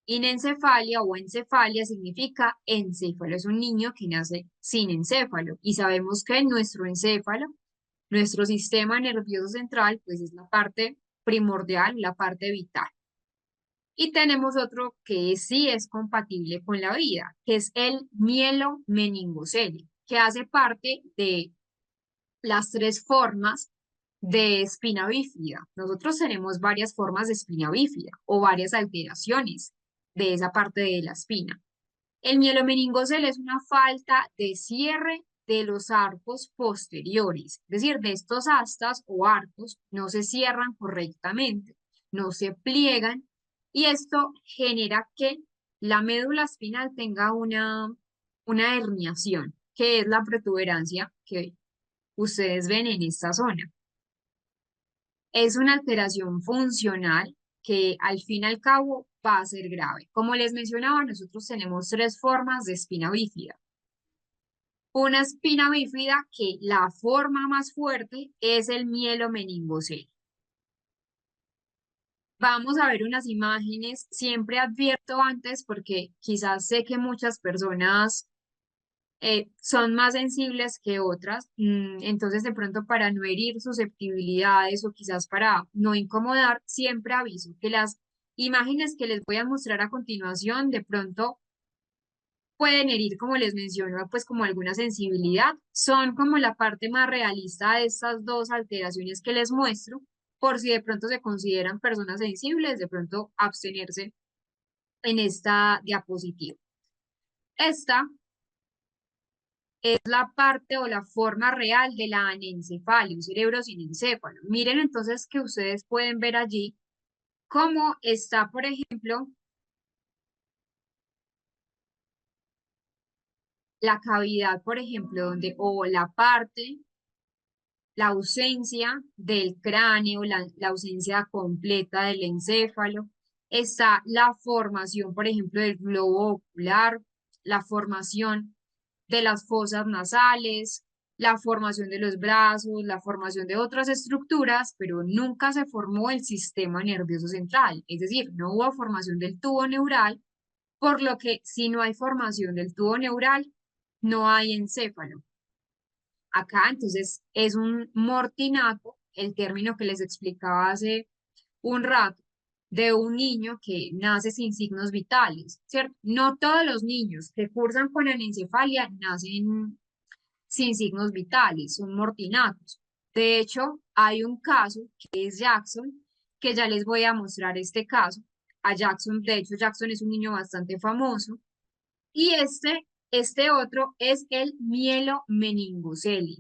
Speaker 1: Inencefalia o encefalia significa encéfalo. Es un niño que nace sin encéfalo. Y sabemos que nuestro encéfalo, nuestro sistema nervioso central, pues es la parte primordial, la parte vital. Y tenemos otro que sí es compatible con la vida, que es el mielomeningocele, que hace parte de las tres formas de espina bífida. Nosotros tenemos varias formas de espina bífida o varias alteraciones de esa parte de la espina. El mielomeningocele es una falta de cierre de los arcos posteriores, es decir, de estos astas o arcos no se cierran correctamente, no se pliegan y esto genera que la médula espinal tenga una herniación, que es la protuberancia que ustedes ven en esta zona. Es una alteración funcional que al fin y al cabo va a ser grave. Como les mencionaba, nosotros tenemos tres formas de espina bífida. Una espina bífida que la forma más fuerte es el mielomeningocele. Vamos a ver unas imágenes. Siempre advierto antes porque quizás sé que muchas personas son más sensibles que otras, entonces de pronto para no herir susceptibilidades o quizás para no incomodar, siempre aviso que las imágenes que les voy a mostrar a continuación de pronto pueden herir, como les menciono, pues como alguna sensibilidad, son como la parte más realista de estas dos alteraciones que les muestro, por si de pronto se consideran personas sensibles, de pronto abstenerse en esta diapositiva. Esta es la parte o la forma real de la anencefalia, un cerebro sin encéfalo. Miren entonces que ustedes pueden ver allí cómo está, por ejemplo, la cavidad, por ejemplo, donde, o la parte, la ausencia del cráneo, la ausencia completa del encéfalo. Está la formación, por ejemplo, del globo ocular, la formación de las fosas nasales, la formación de los brazos, la formación de otras estructuras, pero nunca se formó el sistema nervioso central, es decir, no hubo formación del tubo neural, por lo que si no hay formación del tubo neural, no hay encéfalo. Acá entonces es un mortinato, el término que les explicaba hace un rato, de un niño que nace sin signos vitales, ¿cierto? No todos los niños que cursan con anencefalia nacen sin signos vitales, son mortinatos. De hecho, hay un caso que es Jackson, que ya les voy a mostrar este caso. A Jackson, de hecho, Jackson es un niño bastante famoso. Y este otro es el mielomeningocele.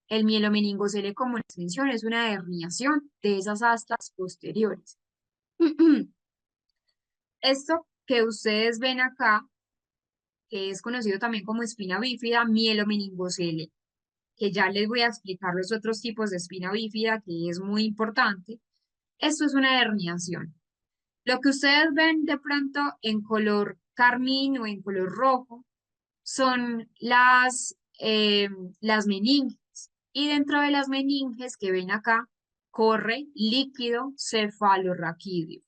Speaker 1: El mielomeningocele, como les mencioné, es una herniación de esas astas posteriores. Esto que ustedes ven acá, que es conocido también como espina bífida, mielomeningocele, que ya les voy a explicar los otros tipos de espina bífida, que es muy importante. Esto es una herniación. Lo que ustedes ven de pronto en color carmín o en color rojo son las meninges. Y dentro de las meninges que ven acá, corre líquido cefalorraquídeo.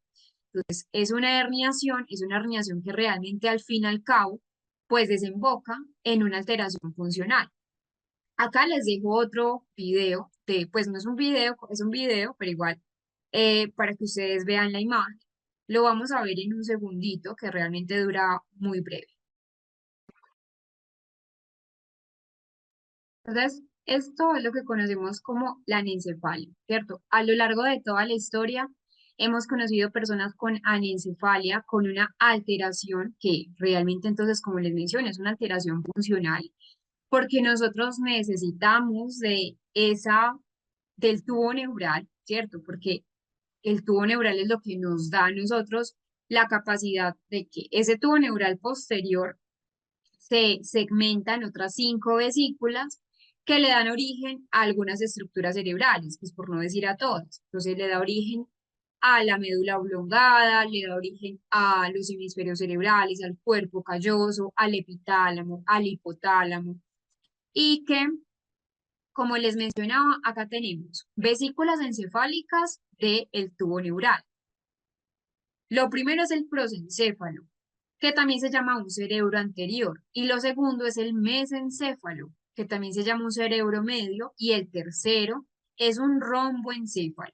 Speaker 1: Entonces, es una herniación que realmente al fin y al cabo, pues desemboca en una alteración funcional. Acá les dejo otro video pues no es un video, es un video, pero igual, para que ustedes vean la imagen. Lo vamos a ver en un segundito, que realmente dura muy breve. Entonces, esto es lo que conocemos como la anencefalia, ¿cierto? A lo largo de toda la historia hemos conocido personas con anencefalia, con una alteración que realmente entonces, como les mencioné, es una alteración funcional, porque nosotros necesitamos del tubo neural, ¿cierto? Porque el tubo neural es lo que nos da a nosotros la capacidad de que ese tubo neural posterior se segmenta en otras 5 vesículas que le dan origen a algunas estructuras cerebrales, pues por no decir a todas. Entonces le da origen a la médula oblongada, le da origen a los hemisferios cerebrales, al cuerpo calloso, al epitálamo, al hipotálamo, y que, como les mencionaba, acá tenemos vesículas encefálicas del tubo neural. Lo primero es el prosencéfalo, que también se llama un cerebro anterior, y lo segundo es el mesencéfalo, que también se llama un cerebro medio, y el tercero es un romboencéfalo.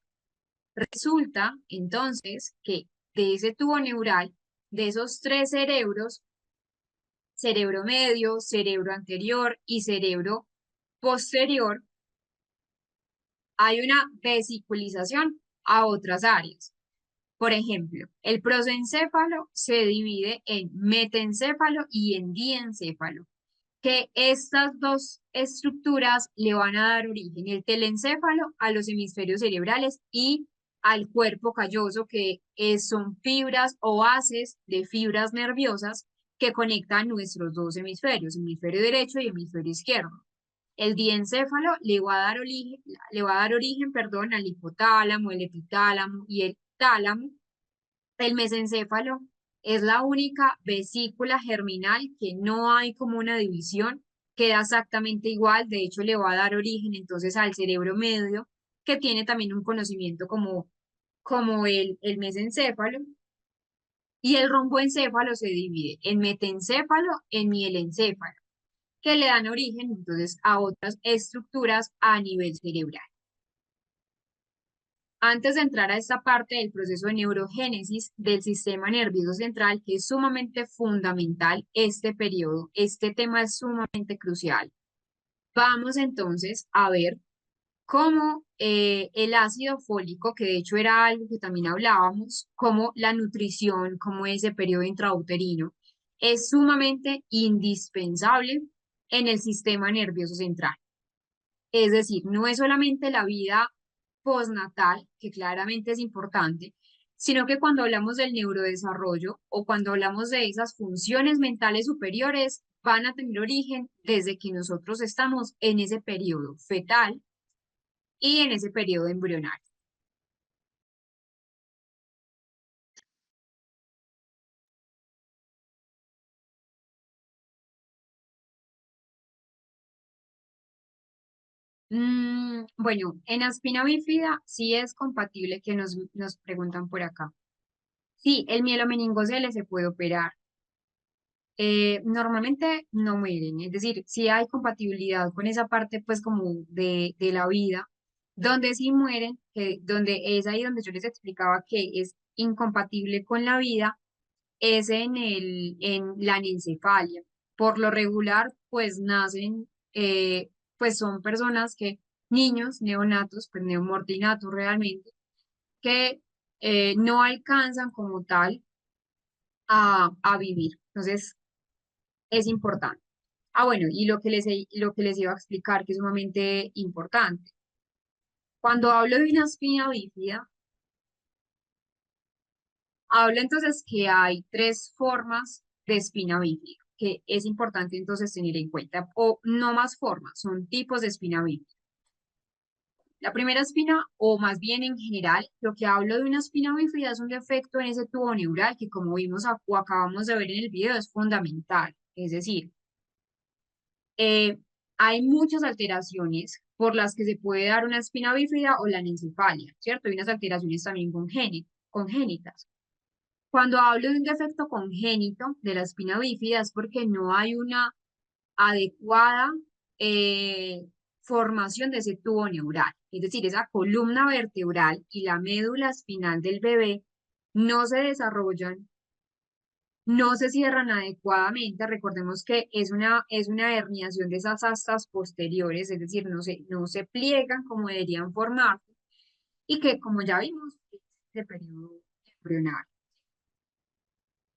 Speaker 1: Resulta entonces que de ese tubo neural, de esos 3 cerebros, cerebro medio, cerebro anterior y cerebro posterior, hay una vesiculización a otras áreas. Por ejemplo, el prosencéfalo se divide en metencéfalo y en diencéfalo, que estas dos estructuras le van a dar origen, el telencéfalo a los hemisferios cerebrales y al cuerpo calloso, que son fibras o bases de fibras nerviosas que conectan nuestros dos hemisferios, hemisferio derecho y hemisferio izquierdo. El diencéfalo le va a dar origen, perdón, al hipotálamo, el epitálamo y el tálamo. El mesencéfalo es la única vesícula germinal que no hay como una división, queda exactamente igual, de hecho le va a dar origen entonces al cerebro medio, que tiene también un conocimiento como el mesencéfalo, y el romboencéfalo se divide en metencéfalo, en mielencéfalo, que le dan origen entonces a otras estructuras a nivel cerebral. Antes de entrar a esta parte del proceso de neurogénesis del sistema nervioso central, que es sumamente fundamental este periodo, este tema es sumamente crucial. Vamos entonces a ver cómo el ácido fólico, que de hecho era algo que también hablábamos, como la nutrición, como ese periodo intrauterino, es sumamente indispensable en el sistema nervioso central. Es decir, no es solamente la vida postnatal, que claramente es importante, sino que cuando hablamos del neurodesarrollo o cuando hablamos de esas funciones mentales superiores, van a tener origen desde que nosotros estamos en ese periodo fetal y en ese periodo embrional. Bueno, en Aspina bífida sí es compatible, que nos preguntan por acá. Sí, el mielomeningocele se puede operar. Normalmente no mueren, es decir, si hay compatibilidad con esa parte pues como de la vida, donde sí mueren, donde es ahí donde yo les explicaba que es incompatible con la vida, es en la anencefalia. Por lo regular, pues nacen, pues son personas niños, neonatos, pues neomortinatos realmente, que no alcanzan como tal a vivir. Entonces, es importante. Ah, bueno, y lo que les iba a explicar, que es sumamente importante. Cuando hablo de una espina bífida, hablo entonces que hay 3 formas de espina bífida, que es importante entonces tener en cuenta, o no más formas, son tipos de espina bífida. La primera espina, o más bien en general, lo que hablo de una espina bífida es un defecto en ese tubo neural que, como vimos o acabamos de ver en el video, es fundamental. Es decir, Eh, hay muchas alteraciones por las que se puede dar una espina bífida o la anencefalia, ¿cierto? Hay unas alteraciones también congénitas. Cuando hablo de un defecto congénito de la espina bífida es porque no hay una adecuada eh, formación de ese tubo neural. Es decir, esa columna vertebral y la médula espinal del bebé no se desarrollan, no se cierran adecuadamente. Recordemos que es una herniación de esas astas posteriores, es decir, no se pliegan como deberían formarse y que, como ya vimos, es de periodo embrionario.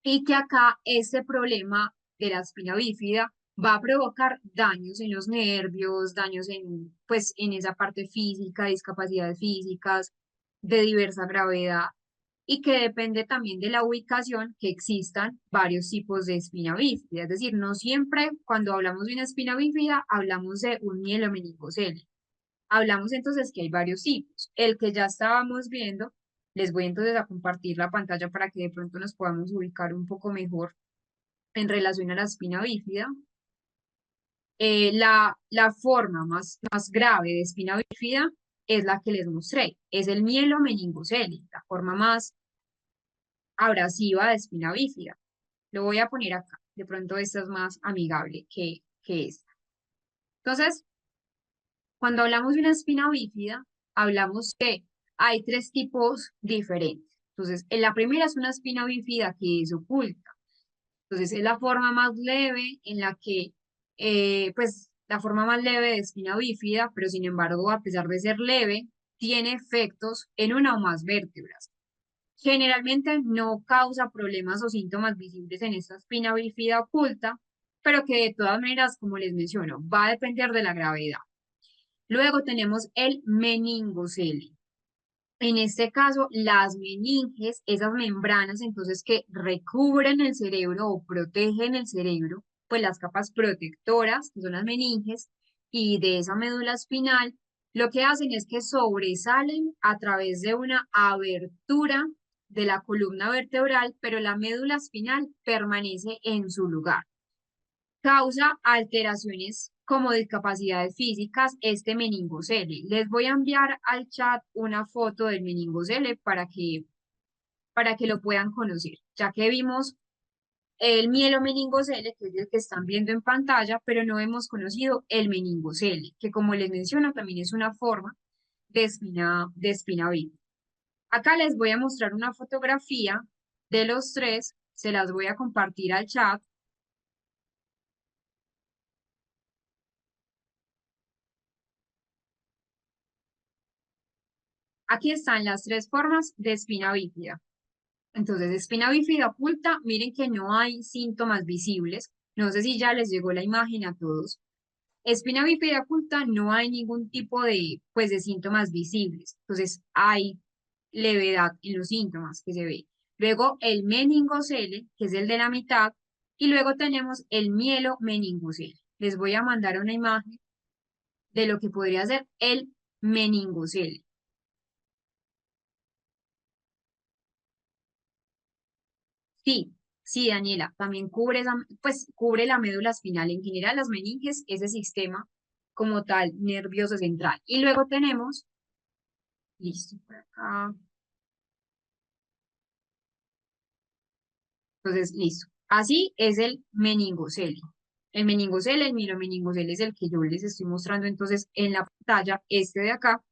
Speaker 1: Y que acá este problema de la espina bífida va a provocar daños en los nervios, daños en, pues, en esa parte física, discapacidades físicas de diversa gravedad y que depende también de la ubicación que existan varios tipos de espina bífida. Es decir, no siempre cuando hablamos de una espina bífida hablamos de un mielomeningocele. Hablamos entonces que hay varios tipos. El que ya estábamos viendo, les voy entonces a compartir la pantalla para que de pronto nos podamos ubicar un poco mejor en relación a la espina bífida. La forma más grave de espina bífida es la que les mostré, es el mielomeningocele, la forma más abrasiva de espina bífida. Lo voy a poner acá, de pronto esta es más amigable que esta. Entonces, cuando hablamos de una espina bífida, hablamos que hay tres tipos diferentes. Entonces, en la primera es una espina bífida que es oculta. Entonces, es la forma más leve en la que, pues, la forma más leve de espina bífida, pero sin embargo, a pesar de ser leve, tiene efectos en una o más vértebras. Generalmente no causa problemas o síntomas visibles en esta espina bífida oculta, pero que de todas maneras, como les menciono, va a depender de la gravedad. Luego tenemos el meningocele. En este caso, las meninges, esas membranas entonces que recubren el cerebro o protegen el cerebro, pues las capas protectoras, que son las meninges, y de esa médula espinal, lo que hacen es que sobresalen a través de una abertura de la columna vertebral, pero la médula espinal permanece en su lugar. Causa alteraciones como discapacidades físicas este meningocele. Les voy a enviar al chat una foto del meningocele para que lo puedan conocer, ya que vimos el mielomeningocele, que es el que están viendo en pantalla, pero no hemos conocido el meningocele, que como les menciono también es una forma de espina viva. Acá les voy a mostrar una fotografía de los tres, se las voy a compartir al chat. Aquí están las tres formas de espina bífida. Entonces, espina bífida oculta, miren que no hay síntomas visibles. No sé si ya les llegó la imagen a todos. Espina bífida oculta no hay ningún tipo de, pues, de síntomas visibles. Entonces, hay levedad en los síntomas que se ve. Luego, el meningocele, que es el de la mitad, y luego tenemos el mielomeningocele. Les voy a mandar una imagen de lo que podría ser el meningocele. Sí, sí, Daniela, también cubre esa, pues cubre la médula espinal, en general las meninges, ese sistema como tal nervioso central. Y luego tenemos, listo, por acá, entonces, listo. Así es el meningocele. El meningocele, el mielomeningocele es el que yo les estoy mostrando entonces en la pantalla, este de acá.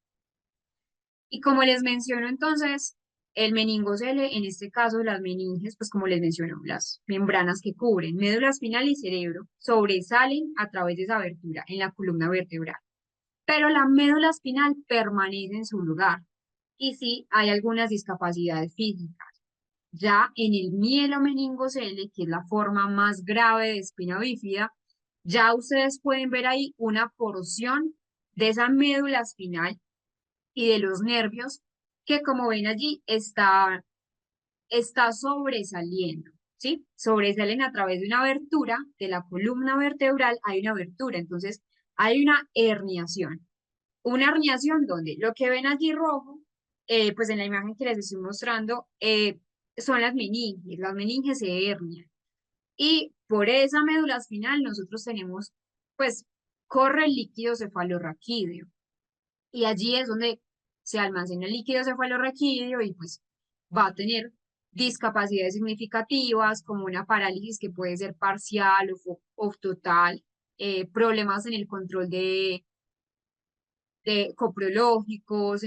Speaker 1: Y como les menciono entonces, el meningocele, en este caso las meninges, pues como les menciono, las membranas que cubren médula espinal y cerebro sobresalen a través de esa abertura en la columna vertebral. Pero la médula espinal permanece en su lugar y sí hay algunas discapacidades físicas. Ya en el mielomeningocele, que es la forma más grave de espina bífida, ya ustedes pueden ver ahí una porción de esa médula espinal y de los nervios, que como ven allí está sobresaliendo, ¿sí? Sobresalen a través de una abertura de la columna vertebral, hay una abertura, entonces hay una herniación. Una herniación donde lo que ven allí rojo, pues en la imagen que les estoy mostrando, son las meninges se hernian. Y por esa médula espinal nosotros tenemos, pues, corre el líquido cefalorraquídeo y allí es donde se almacena el líquido cefalorraquídeo y pues va a tener discapacidades significativas como una parálisis que puede ser parcial o total, problemas en el control de coprológicos,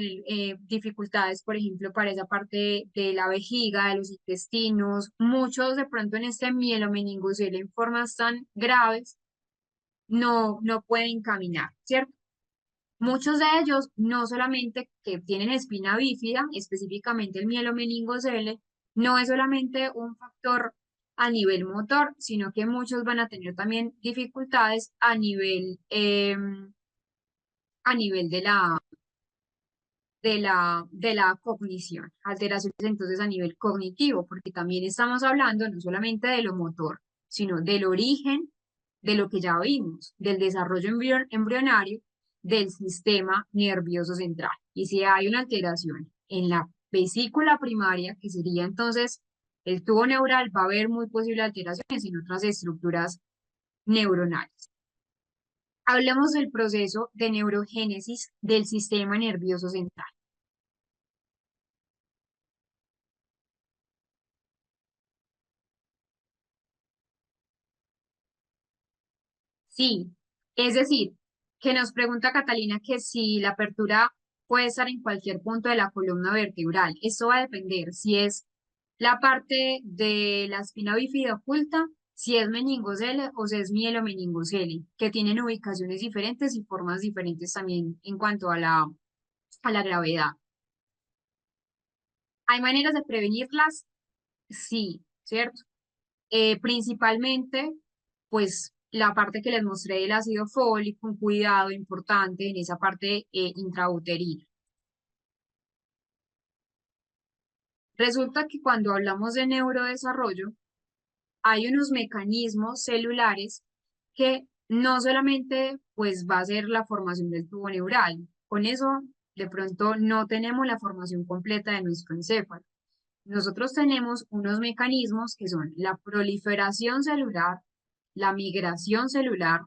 Speaker 1: dificultades, por ejemplo, para esa parte de la vejiga, de los intestinos. Muchos de pronto en este mielomeningocele en formas tan graves no pueden caminar, ¿cierto? Muchos de ellos no solamente que tienen espina bífida, específicamente el mielomeningocele, no es solamente un factor a nivel motor, sino que muchos van a tener también dificultades a nivel de la cognición, alteraciones entonces a nivel cognitivo, porque también estamos hablando no solamente de lo motor, sino del origen de lo que ya vimos, del desarrollo embrionario del sistema nervioso central. Y si hay una alteración en la vesícula primaria, que sería entonces el tubo neural, va a haber muy posibles alteraciones en otras estructuras neuronales. Hablemos del proceso de neurogénesis del sistema nervioso central. Sí, es decir, que nos pregunta Catalina que si la apertura puede estar en cualquier punto de la columna vertebral. Eso va a depender si es la parte de la espina bífida oculta, si es meningocele o si es mielomeningocele, que tienen ubicaciones diferentes y formas diferentes también en cuanto a la gravedad. ¿Hay maneras de prevenirlas? Sí, ¿cierto? Principalmente, pues la parte que les mostré del ácido fólico, un cuidado importante en esa parte intrauterina. Resulta que cuando hablamos de neurodesarrollo, hay unos mecanismos celulares que no solamente pues va a ser la formación del tubo neural, con eso de pronto no tenemos la formación completa de nuestro encéfalo. Nosotros tenemos unos mecanismos que son la proliferación celular, la migración celular,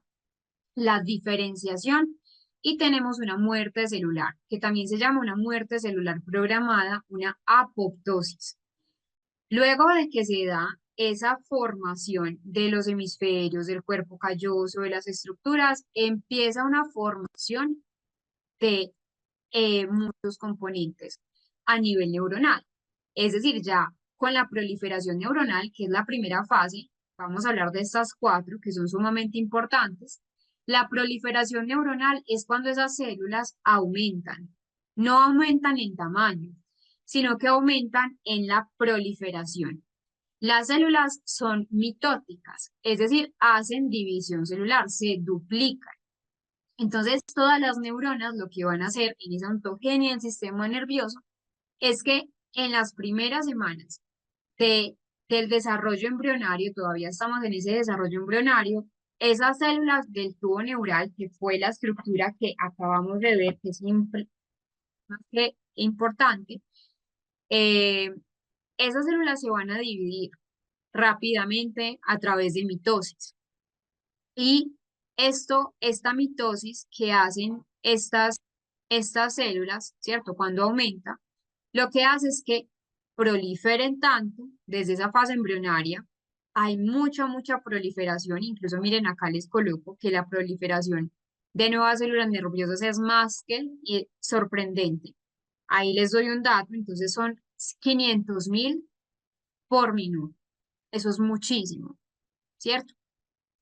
Speaker 1: la diferenciación y tenemos una muerte celular, que también se llama una muerte celular programada, una apoptosis. Luego de que se da esa formación de los hemisferios, del cuerpo calloso, de las estructuras, empieza una formación de muchos componentes a nivel neuronal. Es decir, ya con la proliferación neuronal, que es la primera fase, vamos a hablar de estas cuatro que son sumamente importantes. La proliferación neuronal es cuando esas células aumentan, no aumentan en tamaño, sino que aumentan en la proliferación. Las células son mitóticas, es decir, hacen división celular, se duplican. Entonces, todas las neuronas lo que van a hacer en esa ontogenia del sistema nervioso es que en las primeras semanas de, del desarrollo embrionario, todavía estamos en ese desarrollo embrionario, esas células del tubo neural, que fue la estructura que acabamos de ver, que es más que importante, eh, esas células se van a dividir rápidamente a través de mitosis. Y esta mitosis que hacen estas células, ¿cierto? Cuando aumenta, lo que hace es que proliferen tanto desde esa fase embrionaria. Hay mucha proliferación. Incluso miren, acá les coloco que la proliferación de nuevas células nerviosas es más que sorprendente. Ahí les doy un dato, entonces son 500.000 por minuto. Eso es muchísimo, ¿cierto?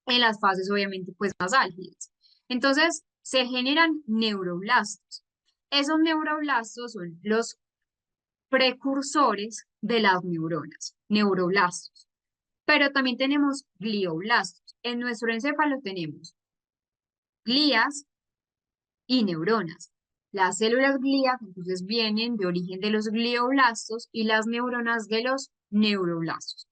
Speaker 1: En las fases obviamente pues más álgidas. Entonces se generan neuroblastos. Esos neuroblastos son los precursores de las neuronas, neuroblastos. Pero también tenemos glioblastos. En nuestro encéfalo tenemos glías y neuronas. Las células glía entonces vienen de origen de los glioblastos y las neuronas de los neuroblastos.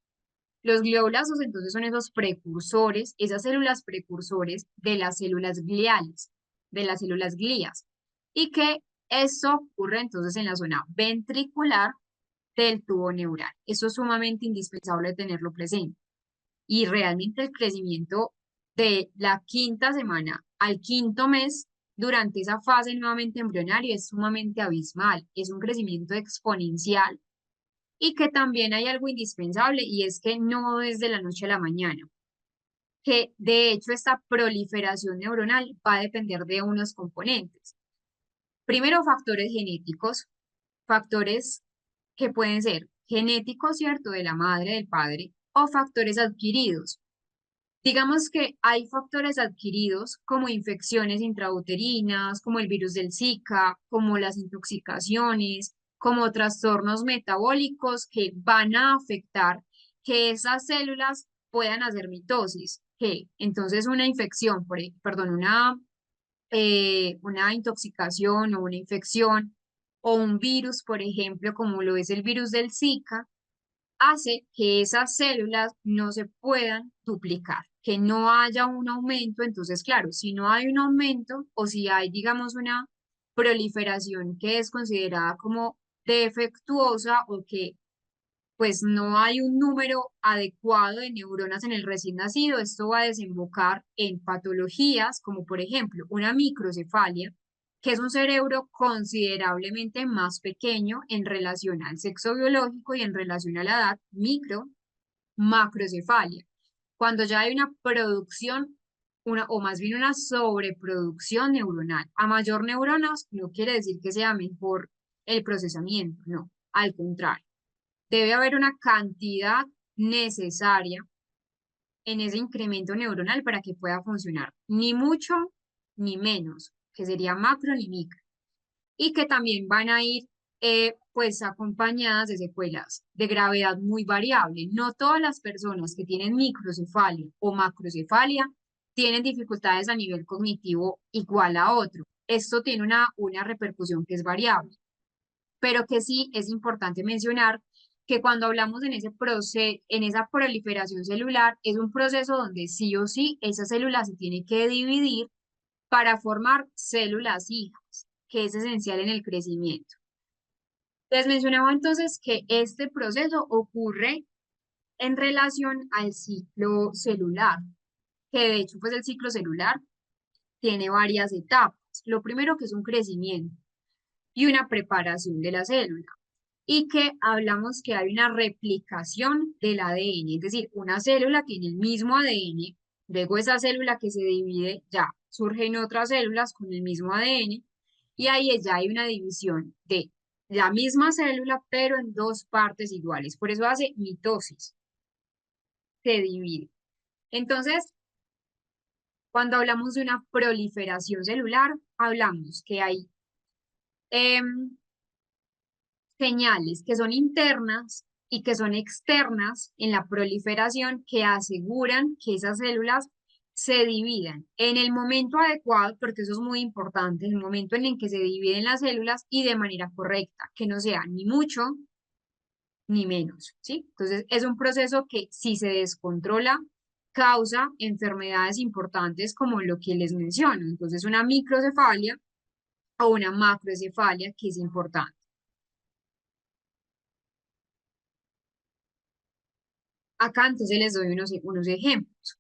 Speaker 1: Los glioblastos entonces son esos precursores, esas células precursores de las células gliales, de las células glías. Y que esto ocurre entonces en la zona ventricular del tubo neural. Eso es sumamente indispensable tenerlo presente. Y realmente el crecimiento de la quinta semana al quinto mes durante esa fase nuevamente embrionaria es sumamente abismal. Es un crecimiento exponencial Y que también hay algo indispensable y es que no es de la noche a la mañana, que de hecho esta proliferación neuronal va a depender de unos componentes. Primero, factores genéticos, factores que pueden ser genéticos, ¿cierto?, de la madre, del padre, o factores adquiridos. Digamos que hay factores adquiridos como infecciones intrauterinas, como el virus del Zika, como las intoxicaciones, como trastornos metabólicos que van a afectar que esas células puedan hacer mitosis, que entonces una infección, perdón, una intoxicación o una infección o un virus, por ejemplo, como lo es el virus del Zika, hace que esas células no se puedan duplicar, que no haya un aumento. Entonces, claro, si no hay un aumento o si hay, digamos, una proliferación que es considerada como defectuosa o que pues no hay un número adecuado de neuronas en el recién nacido, esto va a desembocar en patologías como por ejemplo una microcefalia, que es un cerebro considerablemente más pequeño en relación al sexo biológico y en relación a la edad, macrocefalia. Cuando ya hay una producción, o más bien una sobreproducción neuronal. A mayor neuronas no quiere decir que sea mejor el procesamiento, no, al contrario. Debe haber una cantidad necesaria en ese incremento neuronal para que pueda funcionar, ni mucho ni menos, que sería macro ni micro, y que también van a ir pues acompañadas de secuelas de gravedad muy variable. No todas las personas que tienen microcefalia o macrocefalia tienen dificultades a nivel cognitivo igual a otro. Esto tiene una repercusión que es variable, pero que sí es importante mencionar que cuando hablamos en ese proceso, en esa proliferación celular, es un proceso donde sí o sí esa célula se tiene que dividir para formar células hijas, que es esencial en el crecimiento. Les mencionaba entonces que este proceso ocurre en relación al ciclo celular, que de hecho pues el ciclo celular tiene varias etapas. Lo primero que es un crecimiento y una preparación de la célula, y que hablamos que hay una replicación del ADN, es decir, una célula tiene el mismo ADN, luego esa célula que se divide ya surgen otras células con el mismo ADN, y ahí ya hay una división de la misma célula, pero en dos partes iguales. Por eso hace mitosis, se divide. Entonces, cuando hablamos de una proliferación celular, hablamos que hay em, señales que son internas y que son externas en la proliferación que aseguran que esas células se dividan en el momento adecuado, porque eso es muy importante, en el momento en el que se dividen las células y de manera correcta, que no sea ni mucho ni menos, ¿sí? Entonces, es un proceso que si se descontrola, causa enfermedades importantes como lo que les menciono. Entonces, una microcefalia o una macrocefalia que es importante. Acá entonces les doy unos ejemplos.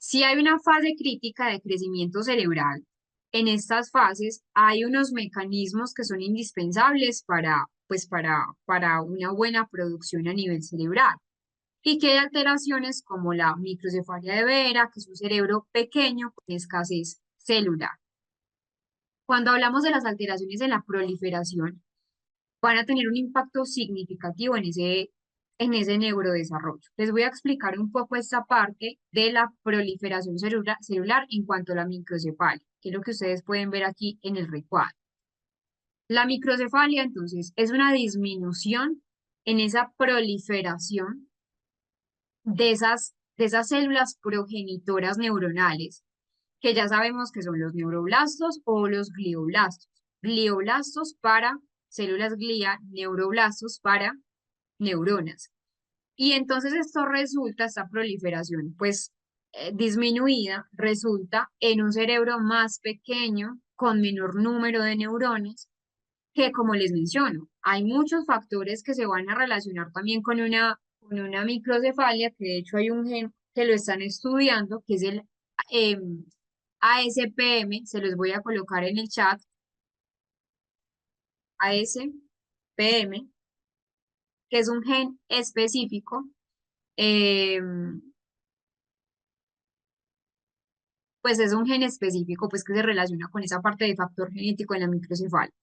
Speaker 1: Si hay una fase crítica de crecimiento cerebral, en estas fases hay unos mecanismos que son indispensables para una buena producción a nivel cerebral. Y que hay alteraciones como la microcefalia de Vera, que es un cerebro pequeño con escasez celular. Cuando hablamos de las alteraciones en la proliferación, van a tener un impacto significativo en ese neurodesarrollo. Les voy a explicar un poco esta parte de la proliferación celular en cuanto a la microcefalia, que es lo que ustedes pueden ver aquí en el recuadro. La microcefalia, entonces, es una disminución en esa proliferación de esas células progenitoras neuronales, que ya sabemos que son los neuroblastos o los glioblastos. Glioblastos para células glía, neuroblastos para neuronas. Y entonces esto resulta, esta proliferación, pues disminuida, resulta en un cerebro más pequeño, con menor número de neuronas, que como les menciono, hay muchos factores que se van a relacionar también con una microcefalia, que de hecho hay un gen que lo están estudiando, que es el ASPM, se los voy a colocar en el chat, ASPM, que es un gen específico, eh, pues es un gen específico, pues que se relaciona con esa parte de factor genético en la microcefalia,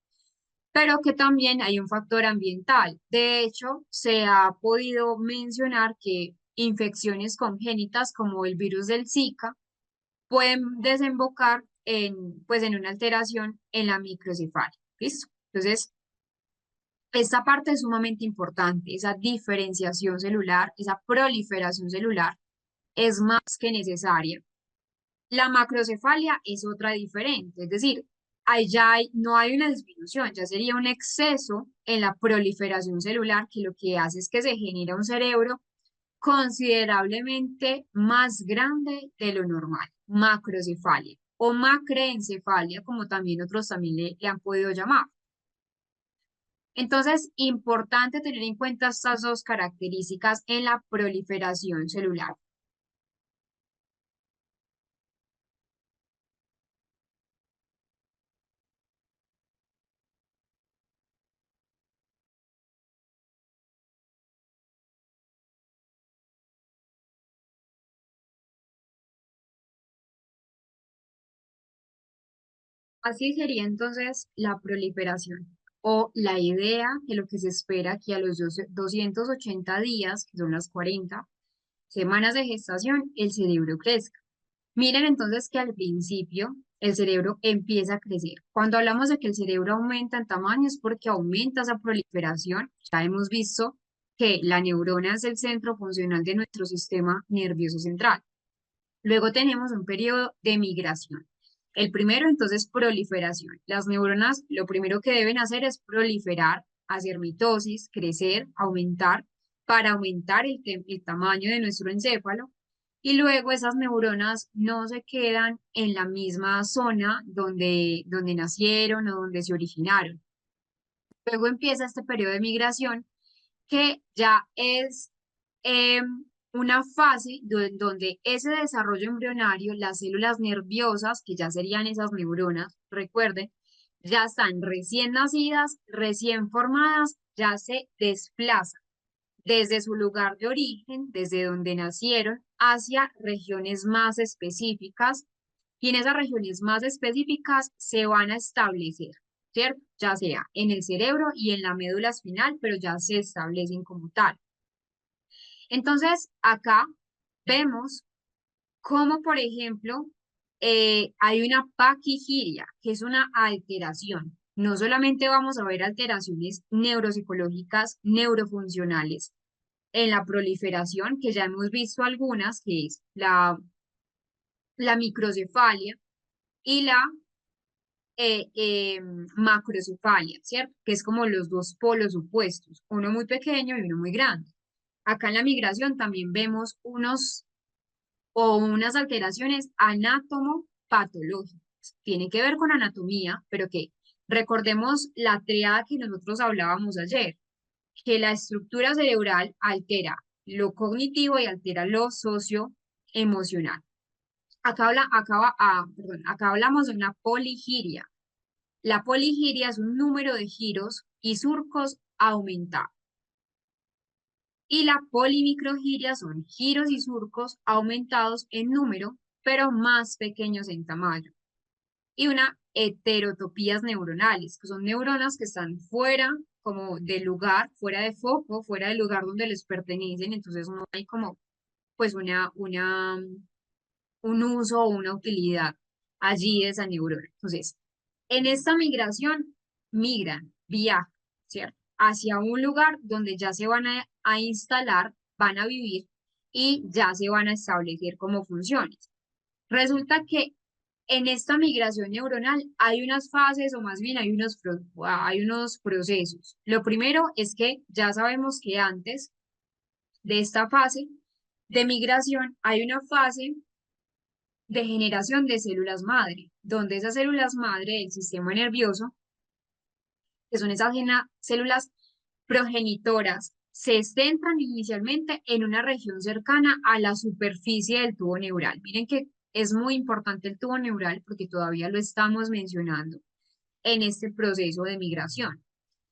Speaker 1: pero que también hay un factor ambiental. De hecho, se ha podido mencionar que infecciones congénitas como el virus del Zika pueden desembocar en, pues, en una alteración en la microcefalia. ¿Listo? Entonces, esta parte es sumamente importante, esa diferenciación celular, esa proliferación celular es más que necesaria. La macrocefalia es otra diferente, es decir, no hay una disminución, ya sería un exceso en la proliferación celular que lo que hace es que se genera un cerebro considerablemente más grande de lo normal, macrocefalia o macroencefalia, como también otros también le han podido llamar. Entonces, importante tener en cuenta estas dos características en la proliferación celular. Así sería entonces la proliferación o la idea de lo que se espera que a los 280 días, que son las 40 semanas de gestación, el cerebro crezca. Miren entonces que al principio el cerebro empieza a crecer. Cuando hablamos de que el cerebro aumenta en tamaño es porque aumenta esa proliferación. Ya hemos visto que la neurona es el centro funcional de nuestro sistema nervioso central. Luego tenemos un periodo de migración. El primero, entonces, proliferación. Las neuronas lo primero que deben hacer es proliferar, hacer mitosis, crecer, aumentar, para aumentar el tamaño de nuestro encéfalo. Y luego esas neuronas no se quedan en la misma zona donde nacieron o donde se originaron. Luego empieza este periodo de migración que ya es eh, una fase donde ese desarrollo embrionario, las células nerviosas, que ya serían esas neuronas, recuerden, ya están recién nacidas, recién formadas, ya se desplazan desde su lugar de origen, desde donde nacieron, hacia regiones más específicas y en esas regiones más específicas se van a establecer, ¿cierto? Ya sea en el cerebro y en la médula espinal, pero ya se establecen como tal. Entonces, acá vemos cómo, por ejemplo, hay una paquigiria, que es una alteración. No solamente vamos a ver alteraciones neuropsicológicas, neurofuncionales en la proliferación, que ya hemos visto algunas, que es la microcefalia y la macrocefalia, ¿cierto? Que es como los dos polos opuestos, uno muy pequeño y uno muy grande. Acá en la migración también vemos unas alteraciones anatomopatológicas. Tiene que ver con anatomía, pero que recordemos la triada que nosotros hablábamos ayer, que la estructura cerebral altera lo cognitivo y altera lo socioemocional. Acá hablamos de una poligiria. La poligiria es un número de giros y surcos aumentado. Y la polimicrogiria son giros y surcos aumentados en número, pero más pequeños en tamaño. Y una heterotopías neuronales, que son neuronas que están fuera como del lugar, fuera de foco, fuera del lugar donde les pertenecen, entonces no hay como pues un uso o una utilidad allí de esa neurona. Entonces, en esta migración, migran, viajan, ¿cierto? Hacia un lugar donde ya se van a instalar, van a vivir y ya se van a establecer como funciones. Resulta que en esta migración neuronal hay unas fases o más bien hay unos procesos. Lo primero es que ya sabemos que antes de esta fase de migración hay una fase de generación de células madre, donde esas células madre del sistema nervioso, que son esas células progenitoras, se centran inicialmente en una región cercana a la superficie del tubo neural. Miren que es muy importante el tubo neural porque todavía lo estamos mencionando en este proceso de migración.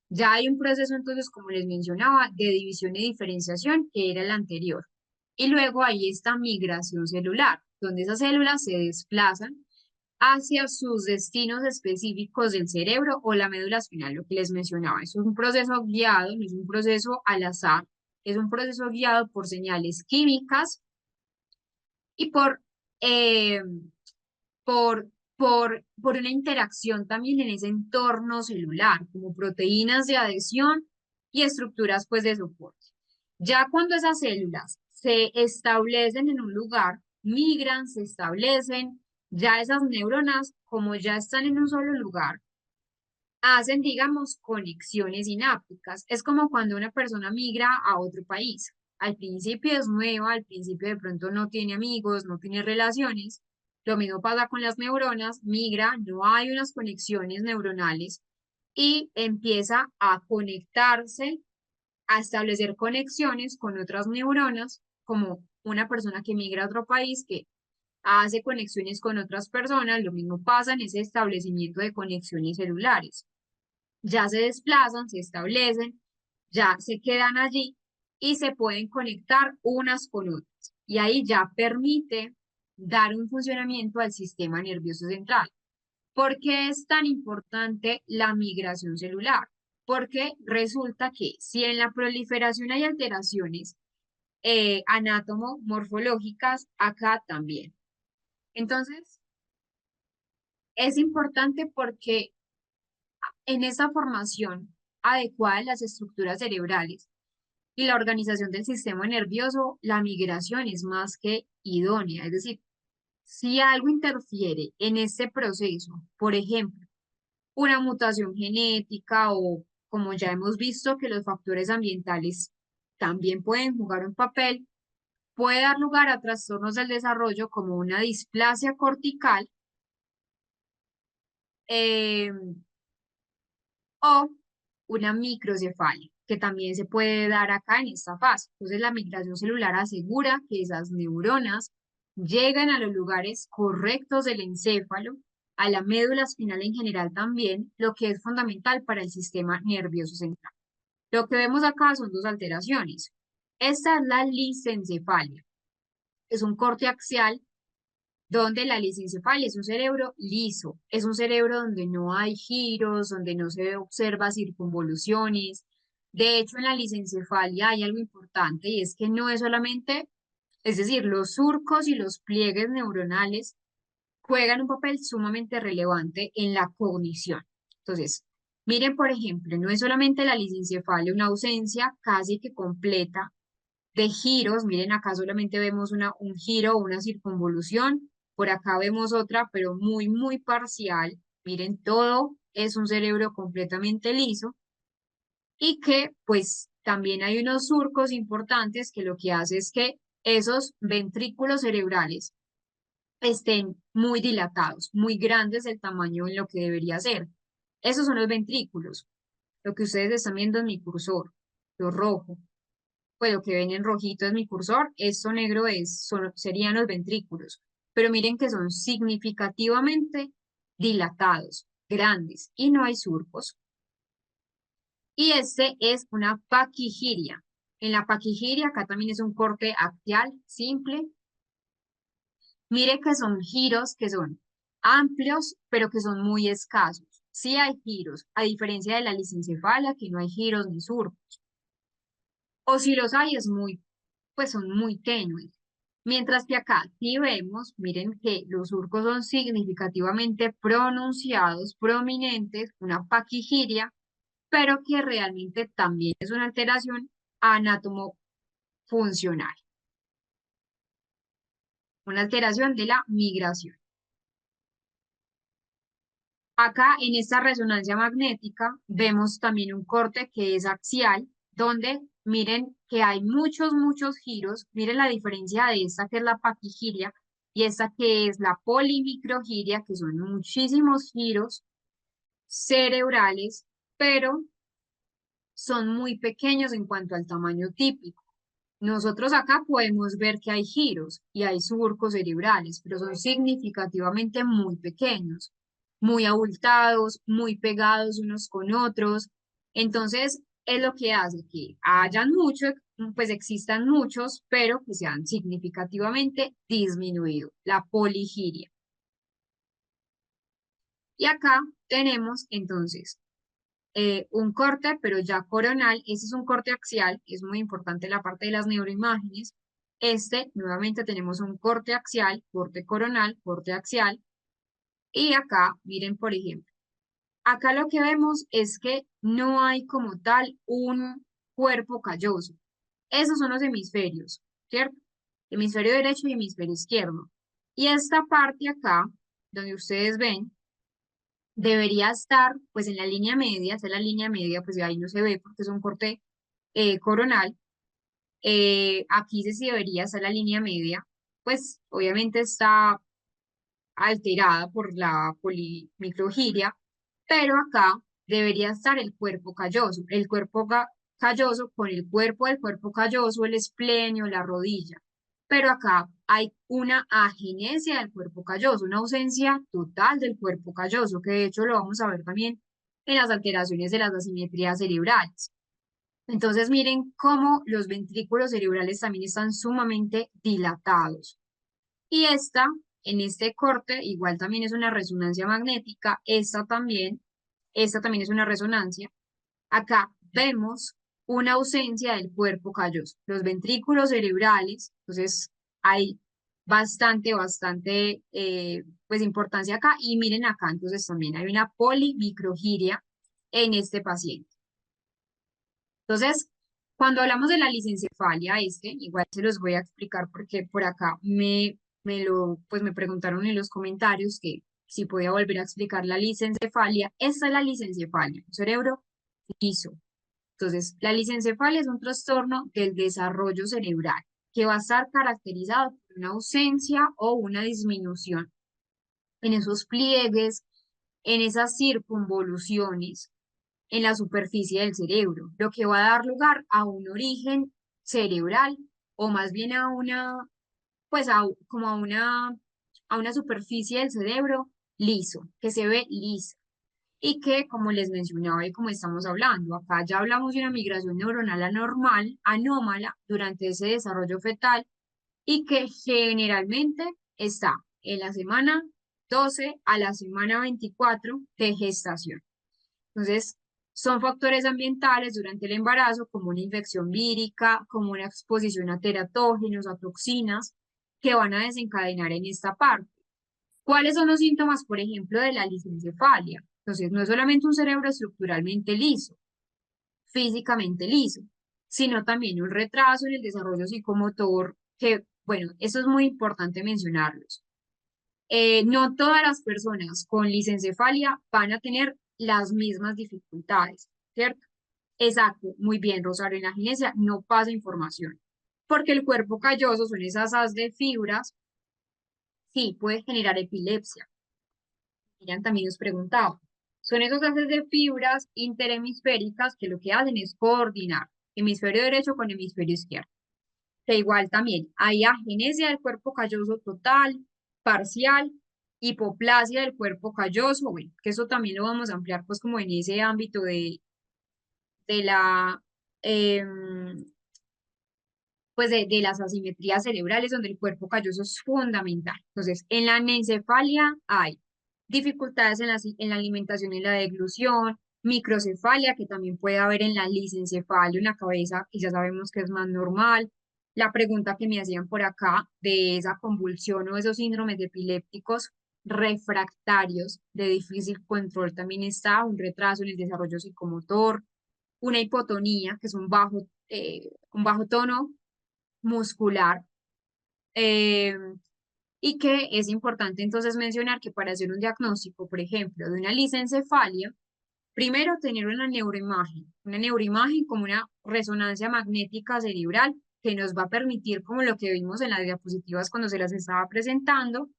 Speaker 1: Ya hay un proceso entonces, como les mencionaba, de división y diferenciación, que era el anterior. Y luego hay esta migración celular, donde esas células se desplazan hacia sus destinos específicos del cerebro o la médula espinal, lo que les mencionaba. Es un proceso guiado, no es un proceso al azar, es un proceso guiado por señales químicas y eh, por una interacción también en ese entorno celular, como proteínas de adhesión y estructuras pues de soporte. Ya cuando esas células se establecen en un lugar, migran, se establecen, ya esas neuronas, como ya están en un solo lugar, hacen, digamos, conexiones sinápticas. Es como cuando una persona migra a otro país. Al principio es nueva, al principio de pronto no tiene amigos, no tiene relaciones. Lo mismo pasa con las neuronas, migra, no hay unas conexiones neuronales y empieza a conectarse, a establecer conexiones con otras neuronas, como una persona que migra a otro país que hace conexiones con otras personas, lo mismo pasa en ese establecimiento de conexiones celulares, ya se desplazan, se establecen, ya se quedan allí y se pueden conectar unas con otras. Y ahí ya permite dar un funcionamiento al sistema nervioso central. ¿Por qué es tan importante la migración celular? Porque resulta que si en la proliferación hay alteraciones anátomo-morfológicas, acá también. Entonces, es importante porque en esta formación adecuada de las estructuras cerebrales y la organización del sistema nervioso, la migración es más que idónea. Es decir, si algo interfiere en este proceso, por ejemplo, una mutación genética o como ya hemos visto que los factores ambientales también pueden jugar un papel, puede dar lugar a trastornos del desarrollo como una displasia cortical eh, o una microcefalia, que también se puede dar acá en esta fase. Entonces, la migración celular asegura que esas neuronas llegan a los lugares correctos del encéfalo, a la médula espinal en general también, lo que es fundamental para el sistema nervioso central. Lo que vemos acá son dos alteraciones. Esta es la lisencefalia. Es un corte axial donde la lisencefalia es un cerebro liso, es un cerebro donde no hay giros, donde no se observa circunvoluciones. De hecho, en la lisencefalia hay algo importante y es que no es solamente, es decir, los surcos y los pliegues neuronales juegan un papel sumamente relevante en la cognición. Entonces, miren, por ejemplo, no es solamente la lisencefalia una ausencia casi que completa de giros. Miren, acá solamente vemos un giro o una circunvolución. Por acá vemos otra, pero muy, muy parcial. Miren, todo es un cerebro completamente liso y que pues también hay unos surcos importantes que lo que hace es que esos ventrículos cerebrales estén muy dilatados, muy grandes del tamaño en lo que debería ser. Esos son los ventrículos. Lo que ustedes están viendo en mi cursor, lo rojo pues lo que ven en rojito es mi cursor, esto negro serían los ventrículos, pero miren que son significativamente dilatados, grandes y no hay surcos. Y este es una paquigiria. En la paquigiria, acá también es un corte axial simple. Mire que son giros que son amplios, pero que son muy escasos. Sí hay giros, a diferencia de la lisencefalia, que no hay giros ni surcos. O si los hay, pues son muy tenues. Mientras que acá sí vemos, miren que los surcos son significativamente pronunciados, prominentes, una paquigiria, pero que realmente también es una alteración anatomofuncional, una alteración de la migración. Acá en esta resonancia magnética vemos también un corte que es axial, donde miren que hay muchos, muchos giros. Miren la diferencia de esta que es la paquigiria y esta que es la polimicrogiria, que son muchísimos giros cerebrales, pero son muy pequeños en cuanto al tamaño típico. Nosotros acá podemos ver que hay giros y hay surcos cerebrales, pero son significativamente muy pequeños, muy abultados, muy pegados unos con otros. Entonces, es lo que hace que hayan muchos, pues existan muchos, pero que sean significativamente disminuido, la poligiria. Y acá tenemos entonces un corte, pero ya coronal. Este es un corte axial, es muy importante la parte de las neuroimágenes. Nuevamente tenemos un corte axial, corte coronal, corte axial. Y acá, miren, por ejemplo, acá lo que vemos es que no hay como tal un cuerpo calloso. Esos son los hemisferios, ¿cierto? Hemisferio derecho y hemisferio izquierdo. Y esta parte acá, donde ustedes ven, debería estar pues en la línea media, esa es la línea media, pues ahí no se ve porque es un corte coronal. Aquí sí debería estar la línea media, pues obviamente está alterada por la polimicrogiria, pero acá debería estar el cuerpo calloso, el cuerpo calloso con el cuerpo del cuerpo calloso, el esplenio, la rodilla. Pero acá hay una agenesia del cuerpo calloso, una ausencia total del cuerpo calloso, que de hecho lo vamos a ver también en las alteraciones de las asimetrías cerebrales. Entonces miren cómo los ventrículos cerebrales también están sumamente dilatados. Y en este corte, igual también es una resonancia magnética, esta también es una resonancia. Acá vemos una ausencia del cuerpo calloso, los ventrículos cerebrales, entonces hay bastante, pues importancia acá. Y miren acá, entonces también hay una polimicrogiria en este paciente. Entonces, cuando hablamos de la licencefalia, igual se los voy a explicar porque por acá pues me preguntaron en los comentarios que si podía volver a explicar la licencefalia. Esta es la licencefalia, un cerebro liso. Entonces, la licencefalia es un trastorno del desarrollo cerebral que va a estar caracterizado por una ausencia o una disminución en esos pliegues, en esas circunvoluciones en la superficie del cerebro, lo que va a dar lugar a un origen cerebral o más bien a una, pues como a una superficie del cerebro liso, que se ve lisa y que, como les mencionaba y como estamos hablando, acá ya hablamos de una migración neuronal anormal, anómala durante ese desarrollo fetal y que generalmente está en la semana 12 a la semana 24 de gestación. Entonces, son factores ambientales durante el embarazo, como una infección vírica, como una exposición a teratógenos, a toxinas, que van a desencadenar en esta parte. ¿Cuáles son los síntomas, por ejemplo, de la lisencefalia? Entonces, no es solamente un cerebro estructuralmente liso, físicamente liso, sino también un retraso en el desarrollo psicomotor, que, bueno, eso es muy importante mencionarlos. No todas las personas con lisencefalia van a tener las mismas dificultades, ¿cierto? Exacto, muy bien, Rosario, en la ginesia no pasa información, porque el cuerpo calloso son esas haz de fibras, sí, puede generar epilepsia. Miriam también nos preguntaba, son esos haces de fibras interhemisféricas que lo que hacen es coordinar hemisferio derecho con hemisferio izquierdo. Que igual también hay agenesia del cuerpo calloso total, parcial, hipoplasia del cuerpo calloso, bueno, que eso también lo vamos a ampliar pues como en ese ámbito de la, em, pues de las asimetrías cerebrales donde el cuerpo calloso es fundamental. Entonces, en la anencefalia hay dificultades en la alimentación y la deglución, microcefalia, que también puede haber en la lisencefalia, en la cabeza, que ya sabemos que es más normal. La pregunta que me hacían por acá de esa convulsión o esos síndromes epilépticos refractarios de difícil control también está, un retraso en el desarrollo psicomotor, una hipotonía, que es un bajo tono muscular. eh, y que es importante entonces mencionar que para hacer un diagnóstico, por ejemplo, de una lisencefalia, primero tener una neuroimagen como una resonancia magnética cerebral que nos va a permitir, como lo que vimos en las diapositivas cuando se las estaba presentando,